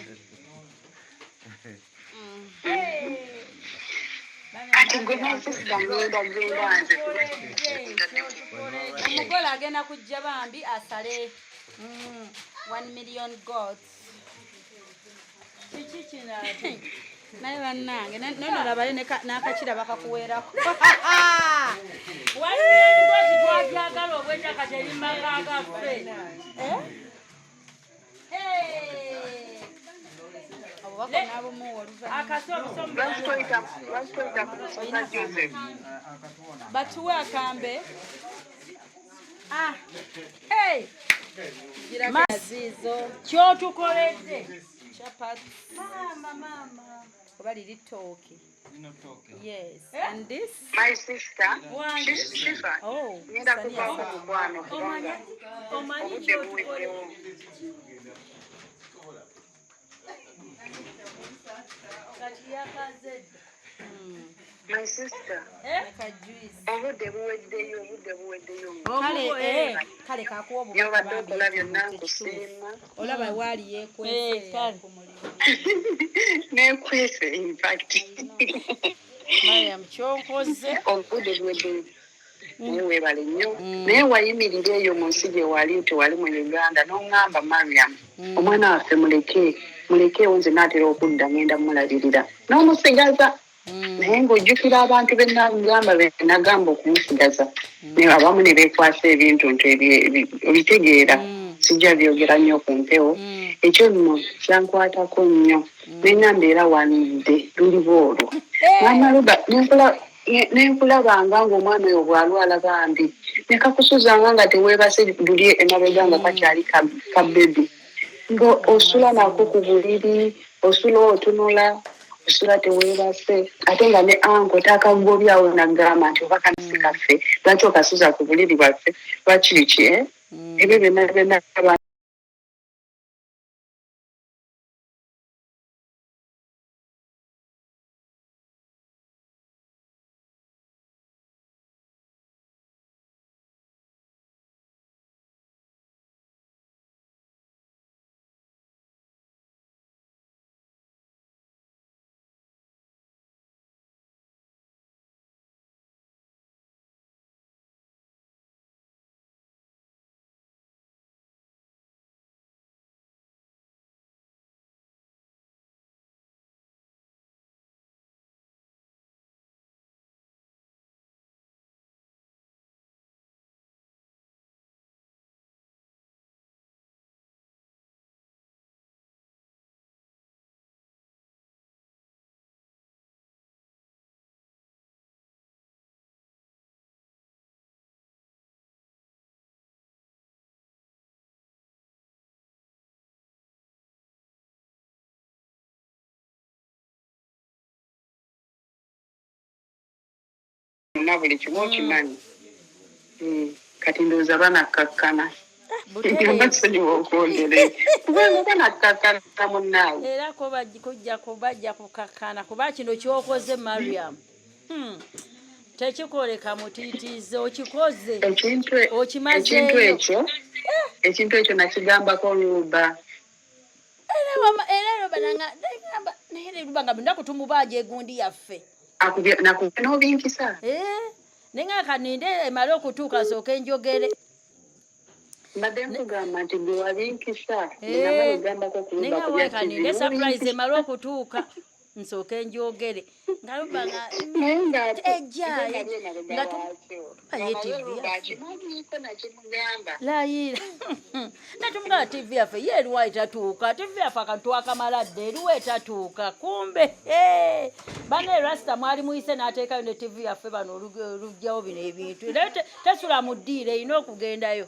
ati gwe nasisita ngenda genda nze omugole agenda kujja bambi asale 1 million goats kiki kino naye bannange nonolabayo n'akakira bakakuweerako twabyagala obwetaka terimaka gaffe batuwe akambe zizo kyotukoledde oba liri tooke. Yes, and this? My sister, Shifa, ngenda kuvaako mukwano kubanga obudde buweddewo. My sister, obudde buweddeyo kale kakuwa byobadde okola byonna nkusiima olaba waali yeekwese neekwese infact Mariam kyonkoze obudde buweddeyo naye weebale nnyo naye wayimirira eyo mu nsi gye wali tewali mu Uganda n'oŋŋamba Mariam omwana waffe mulekeewo nze naatera okudda ngenda mulabirira n'omusigaza naye ng'ojjukira abantu be nagamba be nagamba okumusigaza abamu ne beekwasa ebintu nti obitegeera sijja byogera nnyo ku mpewo ekyo nno kyankwatako nnyo nengamba era wanidde luliba olwo namaluba nenkulabanga ng'omwana oyo bw'alwala bambi nekakusuzanga nga teweebase luli emabega nga kakyali ka bebi ng'osula nako ku buliri osula otunula osula teweebase ate nga ne anko takagobyawo nagamba nti oba kanisi kaffe lwaki okasuza ku buliri bwaffe lwakiriki ebyo byonna na buli kimu okimanyi. Kati ndowooza banakkakkana. Amasonyiwa okwogere. Kubanga banakkakkana munnaawe. Era ko bajja kukakkana kuba kino kyokoze Mariam. Tekikoleka mutiitiize okikoze. Okimazeeyo. Ekintu ekyo nakigambako Luba. Era Luba nga benda kutumubaaja egundi yaffe. Nakubye n'obinkisa. Nenga kaninde emale okutuuka sooke njogere. Mbadde nkugamba nti gwe wabinkisa. Nenga wekaninde surprise emale okutuuka nsooke njogere. Nga Luba nga ejja nga layira natumugamba TV yaffe ye eriwa etatuuka TV yaffe akantu akamaladde eriwa etatuuka kumbe bane Rasta mwali muyise n'ateekayo ne TV yaffe bano olugjawo bino ebintu era tesula mu ddiiro erina okugendayo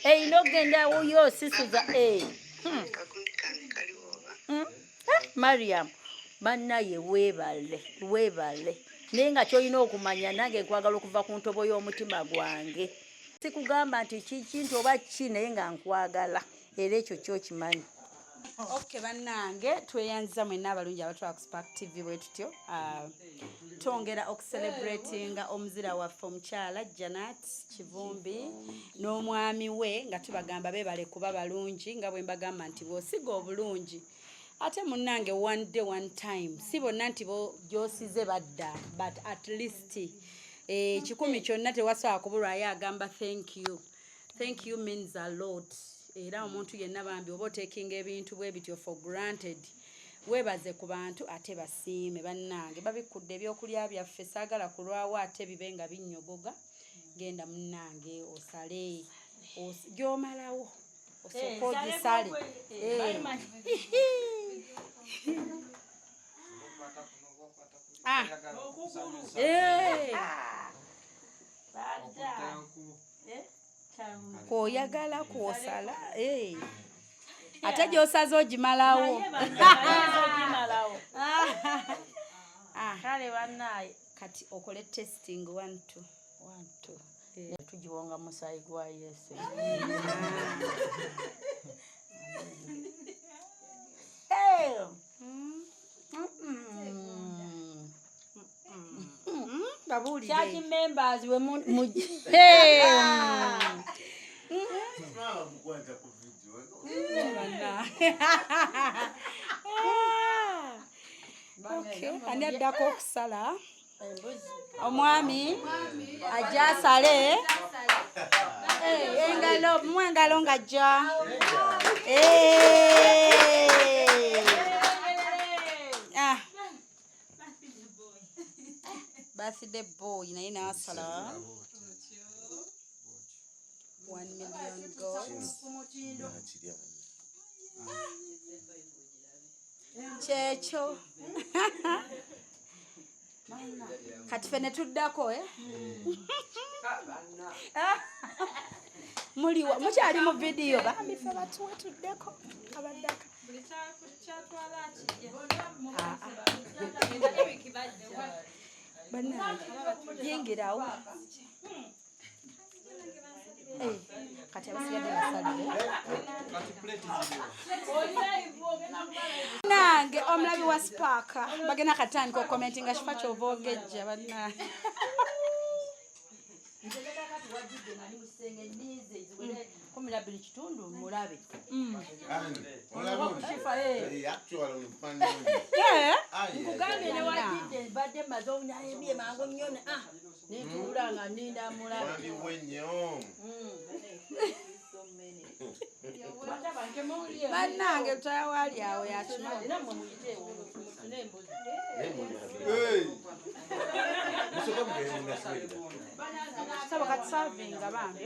erina okugendayo yo sisuza Mariam bannaye weebale naye nga kyolina okumanya nange nkwagala okuva ku ntobo y'omutima gwange sikugamba nti kintu oba ki naye nga nkwagala era ekyo kyokimanyi. Okay bannange tweyanziza mwenna abalungi abatwala ku Spark TV bwe tutyo twongera okucelebratinga omuzira waffe omukyala Janat Kivumbi n'omwami we nga tubagamba beebale kuba balungi nga bwe mbagamba nti bw'osiga obulungi ate munnange one day one time si bonna nti gy'osize badda but at least kikumi kyonna tewasobola kubulwayo agamba thank you means a lot era omuntu yenna bambi oba otekinga ebintu bwe bityo for granted weebaze ku bantu ate basiime bannange babikudde ebyokulya byaffe saagala kulwawo ate bibe nga binnyogoga genda munnange osale gy'omalawo osooka ogisale kwoyagala kwosala ate gy'osaze ogimalawo Kale bannaye kati okole testing 1 2 tugiwonga musaayi gwa Yesu. Church members we ani addako okusala omwami ajja asale engalo ng'ajja birthday boy naye n'asala 1 million gods kyekyo kati fene tuddako mukyali mu vidiyo bambi fe batuwe tuddeko abaddaka bannange yingirawo kati abasigadde basalire nange omulabi wa Spark bagenda katandika okomentinga kifa kyova ogejja bannange buli kitundu mulabe nkugambye newajidde badde maze onyayembye mangu nnyo netuula nga ninda mulabe bannange tayawali awo yakimanyi sabo kati savinga bambi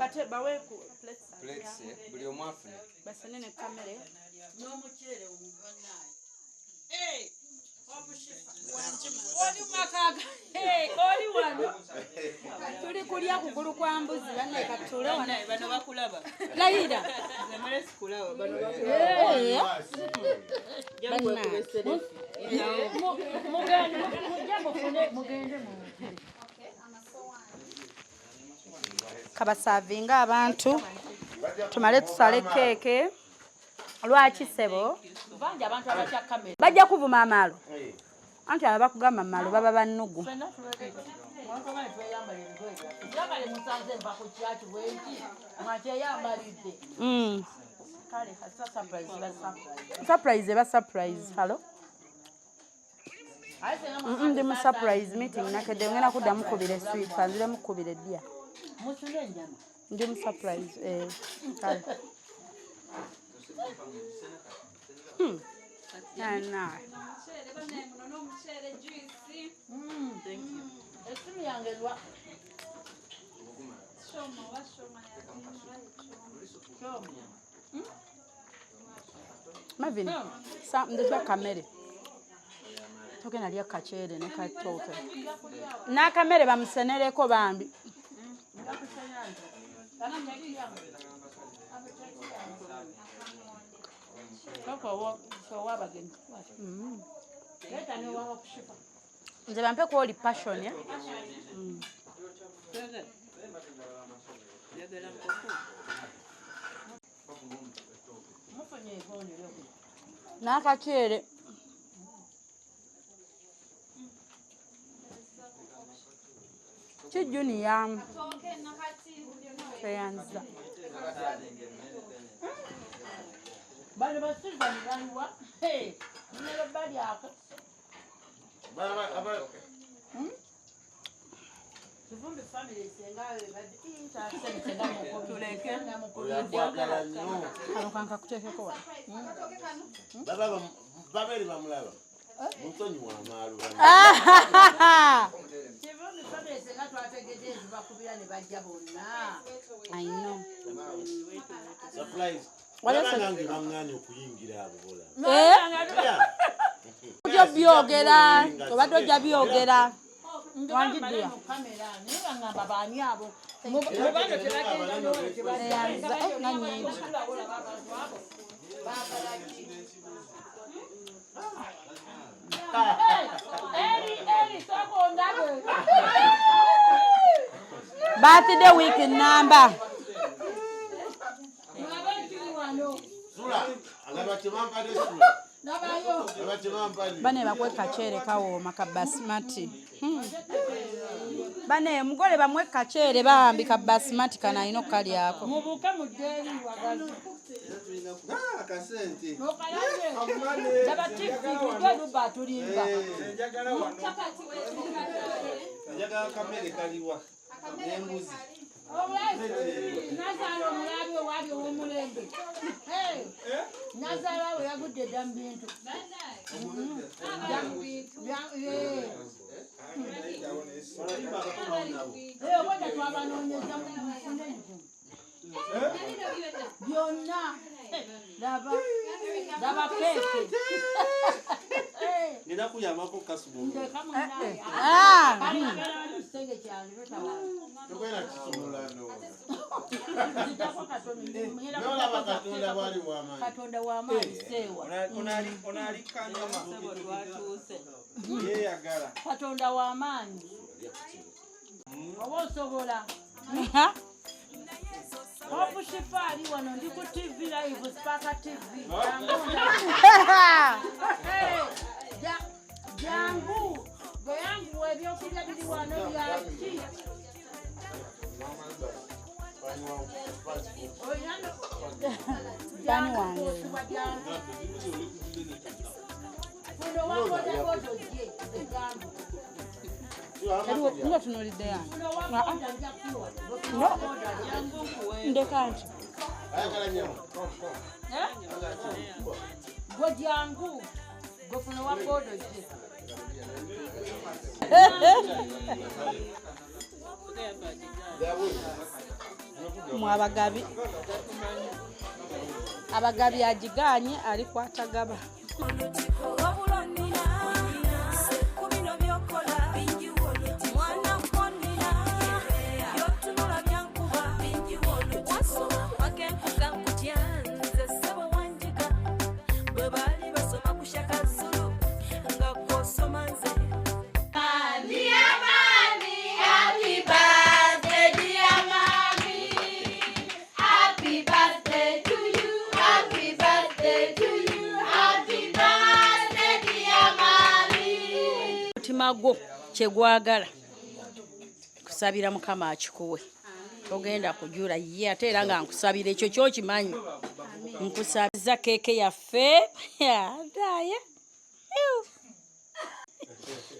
like bawe ku plates buli omu afune basene ne kamere n'omuceere Oli makaga. Oli wano. Tuli kulya kugulu kwa mbuzi banne katule wana bano bakulaba. Laida. Zamale sikulaba bano bakulaba. Jambo kubesere. Mugende mu. Kabasavinga abantu. Tumale tusale keke. Lwaki sebo? Banja abantu abacha kamera. Bajja kuvuma amalo. Anti aba kugamba amalo baba bannugu. Yabale musanze mpa ku kyachi bwenki. Mwache yambalidde. Kale kasa surprise ba surprise. Surprise eba surprise. Hello? Ndi mu surprise meeting nakede ngena kuddamu kubire sweet fanzire mu kubire dia. Musule njama. Ndi mu surprise kale. Ana. Thank you. Esimi yangelwa. Shoma. Mavini. Ndetwa kamere. Toke nalia kachere ne katoke. Na kamere bamusenereko bambi. Nze bampe ko oli passion ya. Na kachere. Chijuni yam. Feyanza. Bali basirwa ni baliwa. Hey, nero bali aka. Kivumbi family sengawe badi inta senga mu tuleke na mu Oyagala nnyo. Kalokanka kutekeko wa. Baba babeli bamulaba. Musonyi wa malu. Kivumbi family senga twategedezi bakubira ne bajja bonna. I know. Surprise. Wale nange bamwanya okuyingira abo bola. Ojo byogera, obadde ojja byogera. Wanjidira. Kamera niba ngamba bani abo. Mubano tebagenda n'oyo Feyanza nga nyingi. Eri soko ndabe. Birthday week number. Sula, alabachimamba desula. Nabayo. Alabachimamba. Bane bakwe kachere kawooma ka basmati. Bane mugole bamwe kachere bambi ka basmati kana ino kali yako. Mubuka mudeli wagazi. Kasente. Nokalaje. Dabatifi kudodu batulimba. Njagala wano. Njagala kamere kaliwa. Nembuzi. Nazalo mulabe wali omulembe. Hey. Nazalo we yagudde dambintu. Wanda twabanoonyeza mufune nju. Byonna. Daba keke. Nina kuyamako kasubo. Ndeka munaye. Senge cyane betawa. Tokwena kisumulano. Zitako katonda. Nola bakatonda bali wa amani. Katonda wa amani sewa. Onali kanyama. Ye yagala. Katonda wa amani. Obosobola. Obushifali wano ndi ku TV live Spaka TV. Jangu. Goyangu ebyokulya biri wano byaki. Dani wange. Fundo wako bodo je egambo. Nga tunulidde yange. Fundo wako ndanja kuwa. Ndekanti. Ayagala nyama. Gojangu. Gofuno wako bodo je. Mwabagabi. Abagabi agiganye ali kwatagaba. omutima gwo kyegwagala kusabira mukama akikuwe togenda kujula ye ate era nga nkusabira ekyo kyokimanyi nkusabiza keeke yaffe adaye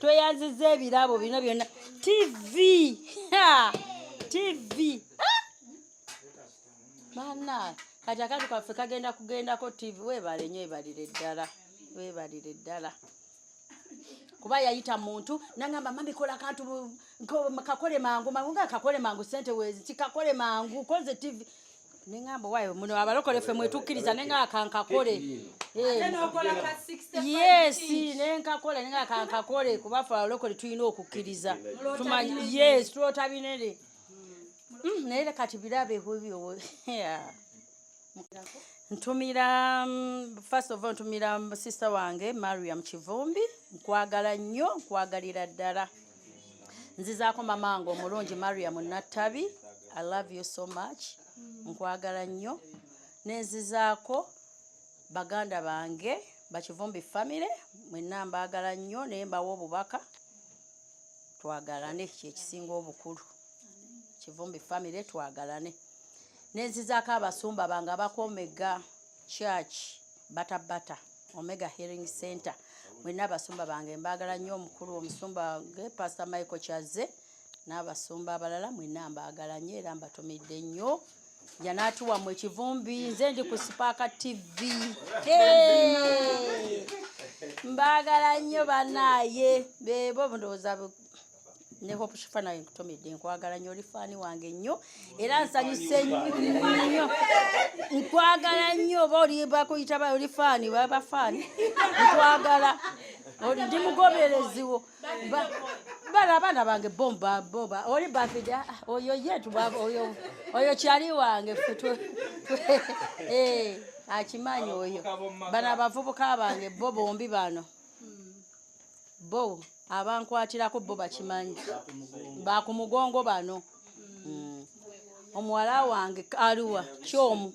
tweyanziza ebirabo bino byonna tv mana kati akatu kaffe kagenda kugendako tv weebale nnyo weebalire ddala kuba yayita muntu nangamba mambikola kantu kakole mangu nga kakole mangu sente wezi kikakole mangu koze tv nengamba wayo muno abalokole ffe mwetukkiriza nenga akankakole yes nenkakole nenga akankakole kuba ffe abalokole tulina okukkiriza tumanyi yes tulotabinere naye kati birabe bwebyo ntumira first of all ntumira sister wange MARIAM Kivumbi nkwagala nnyo nkwagalira ddala nzizaako mamange omulungi MARIAM Nattabi I love you so much nkwagala nnyo nenzizaako baganda bange Bakivumbi family mwenna mbaagala nnyo naye mbawa obubaka twagalane kyekisinga obukulu Kivumbi family twagalane nenzizaako abasumba bange abako Omega Church Bata Omega Healing Center mwenna abasumba bange mbaagala nnyo omukulu omusumba wange Pastor Michael Chaze n'abasumba abalala mwenna mbaagala nnyo era mbatumidde nnyo Janat wamwe Kivumbi nze ndi ku Spark TV mbaagala nnyo banaye bebo ndowooza ne hope shifana nkutumidde nkwagala nnyo olifani wange nnyo era nsanyuse nnyo nkwagala nnyo oba oli bakuyita ba olifani babafani nkwagala oli ndi mugobereziwo bala abaana bange bomba oli bafida oyo yetu oyo kyali wange akimanyi oyo bano abavubuka bange bo bombi bano bo abankwatirako bo bakimanyi bakumugongo bano omuwala wange Olwa kyomu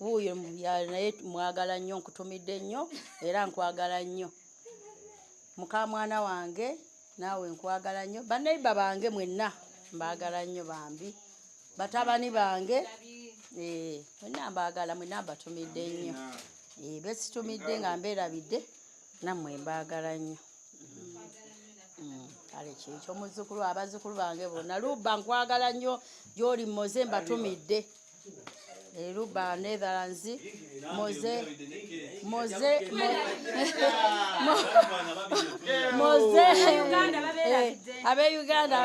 wuyo naye mwagala nnyo nkutumidde nnyo era nkwagala nnyo muka mwana wange naawe nkwagala nnyo baneiba bange mwenna mbaagala nnyo bambi batabani bange mwenna mbaagala mwenna mbatumidde nnyo besitumidde nga mbeerabidde nammwe mbaagala nnyo kale kyekyo muzzukulu abazzukulu bange bonna Luba nkwagala nnyo gy'oli Moze mbatumidde Luba Netherlands Moze abe Uganda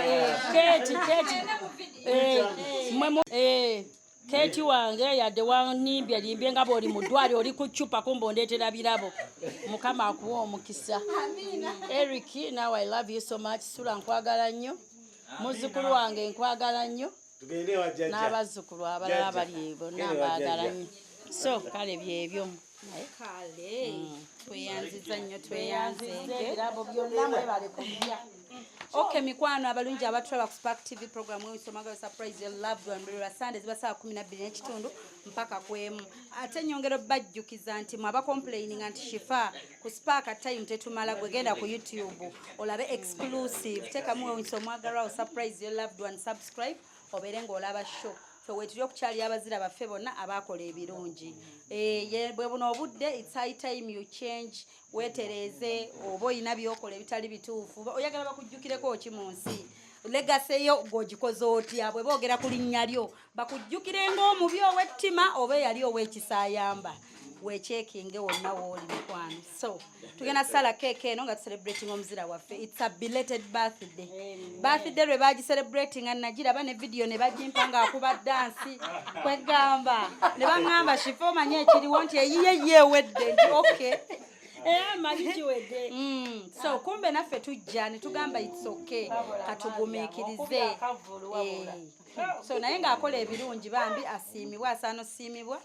Keti wange yadde wanimbye limbye nga bw'oli mu ddwaliro oli ku ccupa kumba ondeetera birabo mukama akuwa omukisa Eric now I love you so much Sula nkwagala nnyo muzzukulu wange nkwagala nnyo n'abazzukulu abalala bali bonna mbaagala nnyo so kale byebyo kale tweyanziza nnyo tweyanzize ebirabo byonna mwebale kulya Okay, mikwano abalungi abatulaba ku Spark TV program wesomaga surprise your loved one buli Sunday ziba saa 12:00 mpaka kwemu. Ate nyongero bajjukiza nti mwaba complaining anti shifa ku Spark time tetumala gwegenda ku YouTube olabe exclusive teka muwe nsomagara surprise your loved one subscribe oberengo olaba show so wetulyo kukyali abazira baffe bonna abakola ebirungi bwe buno obudde it's high time you change wetereze obo ina byokola ebitali bituufu oyagala bakujjukireko ki mu nsi legacy yo gogikoze otya bwe boogera ku linnya lyo bakujjukire ng'omubi ow'ettima oba yali ow'ekisayamba wechekinge wonna wooli mikwano so tugenda sala cake eno nga celebrating omuzira waffe it's a belated birthday lwe baji celebrating and najiraba ne video ne bajimpanga akuba dance kwegamba ne bangamba shifo manye ekiriwo nti eyiye wedde okay majiwede so kumbe naffe tujja ne tugamba it's okay katugumikirize so naye ng'akola ebirungi bambi asiimibwa asaana osiimibwa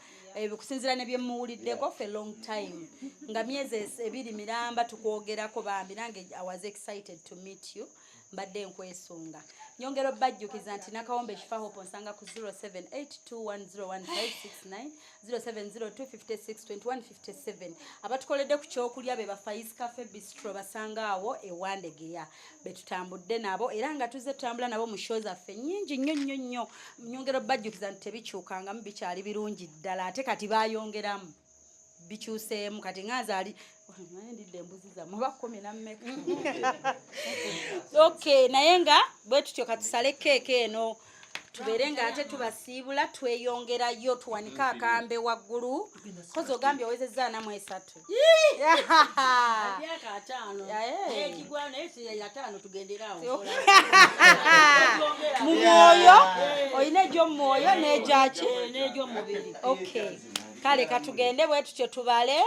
kusinzira ne bye muwuliddeko for a long time nga myezi ebiri miramba tukwogerako bambi nange I was excited to meet you mbadde nkwesunga nyongero bajjukiza nti nakawombe ekifahopo nsanga ku 0782101569 0702562157 abatukoledde ku kyokulya be bafayisi cafe bistro basanga awo ewandegeya betutambudde nabo era nga tuze tutambula nabo mu show zaffe nnyingi nnyo nyongero bajjukiza nti tebikyukangamu bikyali birungi ddala ate kati bayongeramu bikyuseemu kati ngazaali ndidde embuzi zammwe oba 10 okay naye nga bwe tutyo katusale keeke eno tubeere nga ate tubasiibula tweyongerayo tuwanika akambe waggulu kozi ogambye owezezza namu 3 mu mwoyo olina egy'omwoyo n'egyaki okay kale katugende bwe tutyo tubale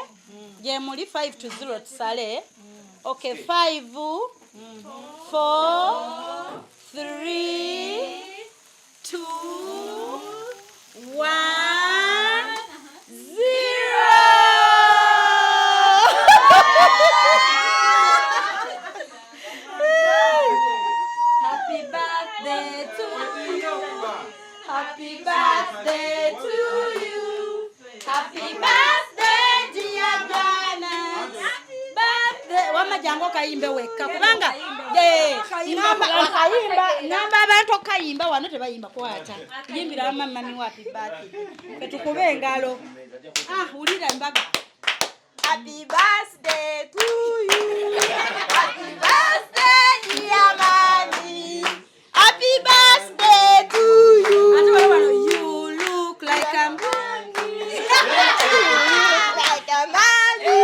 gye muli 5 to 0 tusale okay 5 4 3 2 1 Happy birthday to you. Happy birthday to you. Happy birthday dear Janat. Birthday. Wama jango kayimbe weka kubanga ngamba abantu kayimba wano tebayimba kwata yimbira mama ni happy birthday ketukube engalo ulira embaga happy birthday to you. Happy birthday dear Mani. Happy birthday to you. You look like a Mani. Like a Mani.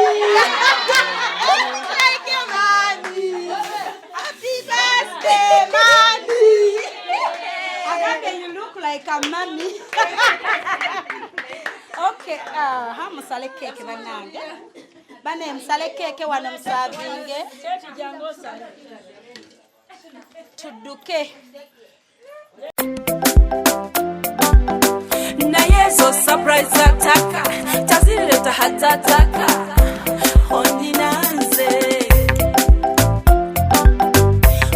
Like a Mani. Happy birthday, Mani. You look like a Mani. Okay, musale keke banange. Bane musale keke wano musavinge. Tuduke. Na yeso surprise ataka tazileta hatataka ondinanze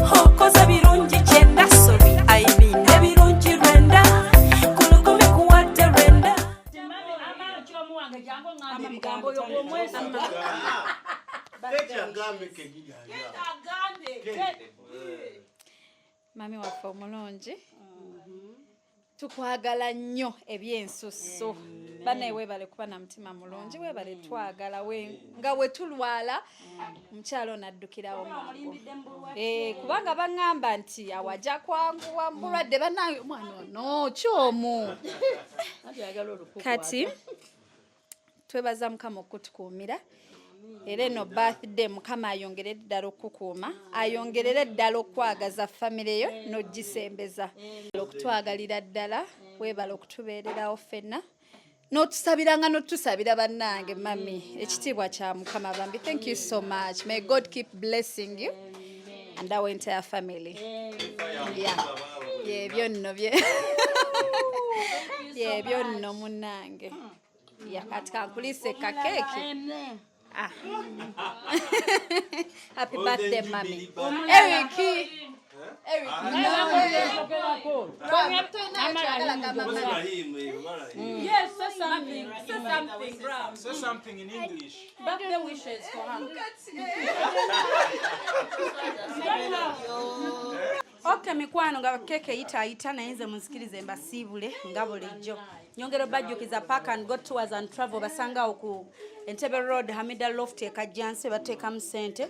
hokoza birungi chenda sorry I mean ebirungi renda kulukumi kuwate renda ama chomu wange jango ngambe bigambo yo mwezi Mami waffe omulungi tukwagala nnyo ebyensusso bane webale kuba na mutima mulungi webale twagala nga wetulwala omukyalo naddukirawo kubanga baŋŋamba nti awajja kwanguwa mulwadde banaye omwana ono kyomu kati twebaza mukama okutukuumira era eno birthday mukama ayongerere ddala okukuuma ayongerere ddala okwagaza famire yo n'ogisembeza okutwagalira ddala webala okutubeererawo ffenna n'otusabiranga n'otusabira bannange mami ekitiibwa kya mukama bambi thank you so much may God keep blessing you and our entire family byebyo nno munnange kati kankulise kakeeki happy birthday, mommy. Eric. Yes, say something. Say something, Ram. Say something in English. Birthday wishes for her. Okay, mikwano nga keke ita naye nze munsikirize mbasiibule nga bulijjo. Nyongero bajjukiza Park and Go Tours and Travel basanga ku Entebbe Road Hamida Loft ekajjansi bateekamu ssente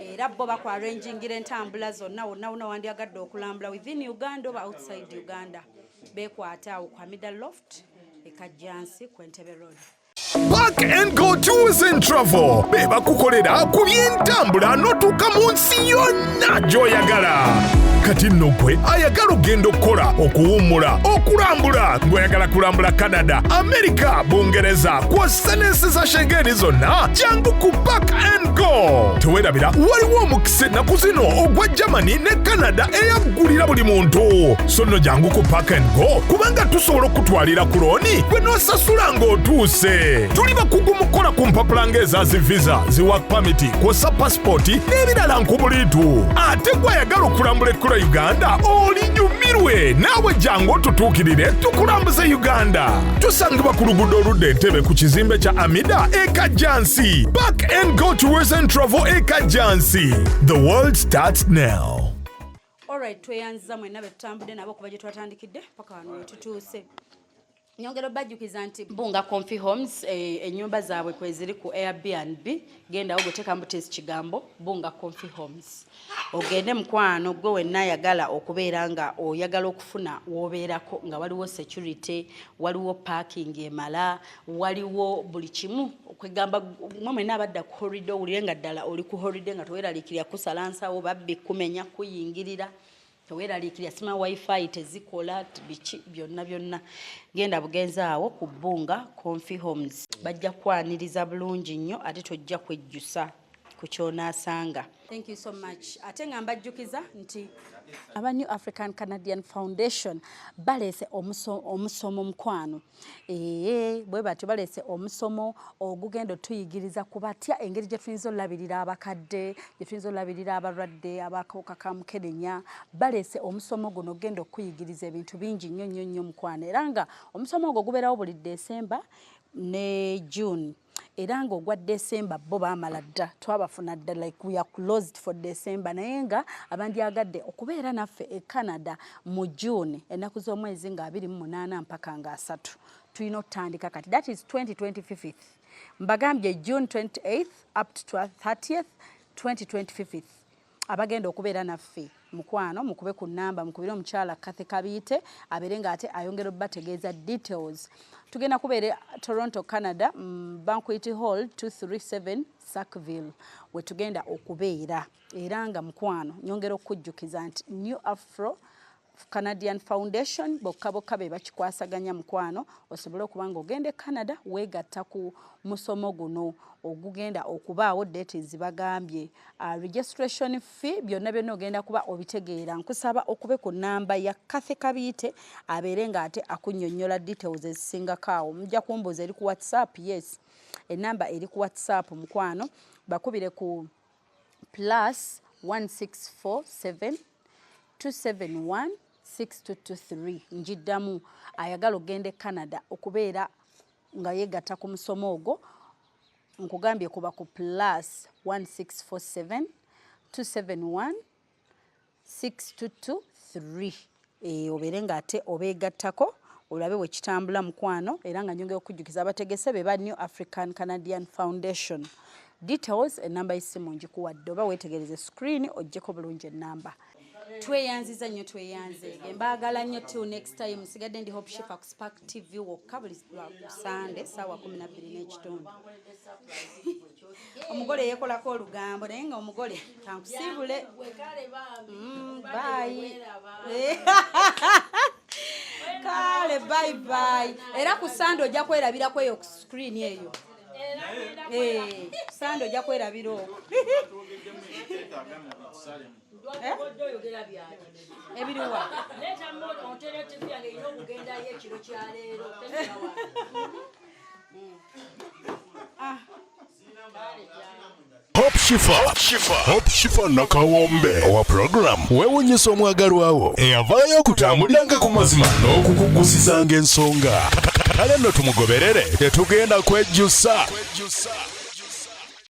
era bo bakwarrangingira entambula zonna wonna wandyagadde okulambula within Uganda oba outside Uganda beekwata awo ku Hamida Loft ekajjansi ku Entebbe Road. Park and Go Tours and Travel beba kukolera ku byentambula n'otuuka mu nsi yonna gy'oyagala. kati nno gwe ayagala ogenda okukola okuwummula okulambula ng'oyagala kulambula Canada, Amerika, Bungereza kw'ossa n'ensi za Shengeni zonna jangu ku Pack and Go. Teweerabira waliwo omukisa ennaku zino ogwa Germany ne Canada eyaggulira buli muntu. So nno jangu ku Pack and Go kubanga tusobola okutwalira ku looni gwe n'osasula ng'otuuse. Tuli bakugu mu kukola ku mpapula ng'eza zi visa, zi work permit, kw'ossa passport n'ebirala nkubuliitu. Ate gw'ayagala okulambula ekkula Uganda olinyumirwe naawe jangu otutuukirire tukulambuze Uganda. Tusangibwa ku luguudo oludda Entebbe ku kizimbe kya Amida Ekajjansi. Pack and Go Tours and Travel Ekajjansi. The world starts now. Alright, tweyanziza mwenna betutambudde nabo kuba gye twatandikidde paka wano wetutuuse. Nyongera bajjukiza nti Bunga Comfy Homes ennyumba zaabwe kweziri ku Airbnb genda ogoteka mbutezi kigambo Bunga Comfy Homes. Ogende mukwano gwe wenna ayagala okubeera nga oyagala okufuna w'obeerako nga waliwo security, waliwo parking emala, waliwo buli kimu okwegamba mwenna abadda ku holiday owulire nga ddala oli ku holiday nga teweeraliikirira kusala nsawo babbi kumenya kuyingirira. Teweeraliikirira sima wifi tezikola biki byonna genda bugenzi awo ku Bunga Comfy Homes bajja kwaniriza bulungi nnyo ate tojja kwejjusa ku kyonaasanga. Thank you so much. Ate nga mbajjukiza nti aba New African Canadian Foundation balese omusomo mukwano. Bwe batyo balese omusomo ogugendo tuyigiriza kubatya engeri gye tuyinza olabirira abakadde, gye tuyinza olabirira abalwadde abakawuka ka mukenenya. Balese omusomo guno ogenda okuyigiriza ebintu bingi nnyo mukwano. Era nga omusomo ogwo gubeerawo buli December ne June. Era nga ogwa December bo baamala dda twabafuna dda like we are closed for December naye nga abandyagadde okubeera naffe e Canada mu June ennaku z'omwezi nga 28 mpaka nga 3 tulina okutandika kati that is 2025. Mbagambye June 28th up to 30th 2025 abagenda okubeera naffe mukwano mukube ku namba mukubire omukyala Kathe Kabiite abeere nga ate ayongera obbategeeza details. Tugenda kubeera Toronto, Canada, Banquet Hall 237 Sackville we tugenda okubeera. Era nga mukwano nyongera okujjukiza nti New Afro Canadian Foundation bokka be bakikwasaganya mukwano osobole okuba nga ogende Canada weegatta ku musomo guno ogugenda okubaawo date zibagambye. Registration fee byonna ogenda kuba obitegeera. Nkusaba okube ku namba ya Kathe Kabiite abeere nga ate akunnyonnyola details ezisingako awo. Mujja kumbuuza eri ku WhatsApp. Yes, enamba eri ku WhatsApp mukwano bakubire ku +1647 271 6223. Njiddamu ayagala ogende Canada okubeera nga yeegatta ku musomo ogwo nkugambye kuba ku +1647 271 6223. Obeere nga ate obeegattako olabe we kitambula mukwano. Era nga nyongera okujjukiza abategese be ba New African Canadian Foundation. Details enamba y'essimu ngikuwadde oba weetegereze screen oggyeko bulungi ennamba. Tweyanziza nnyo tweyanze. Mbaagala nnyo till next time. Sigadde ndi Hope Shifa ku Spark TV wokka buli Sunday ssaawa 12:30. Omugole yeekolako olugambo naye nga omugole kankusiibule. Bye. Kale bye. Era ku Sunday ojja kwerabirako eyo ku screen eyo. Sunday ojja kwerabira okwo. Ebiriwa Hope Shifa Nakawombe owa program wewunyisa omwagalwawo eyavaayo okutambuliranga ku mazima n'okukugusizanga ensonga. Kale nno tumugoberere tetugenda kwejjusa.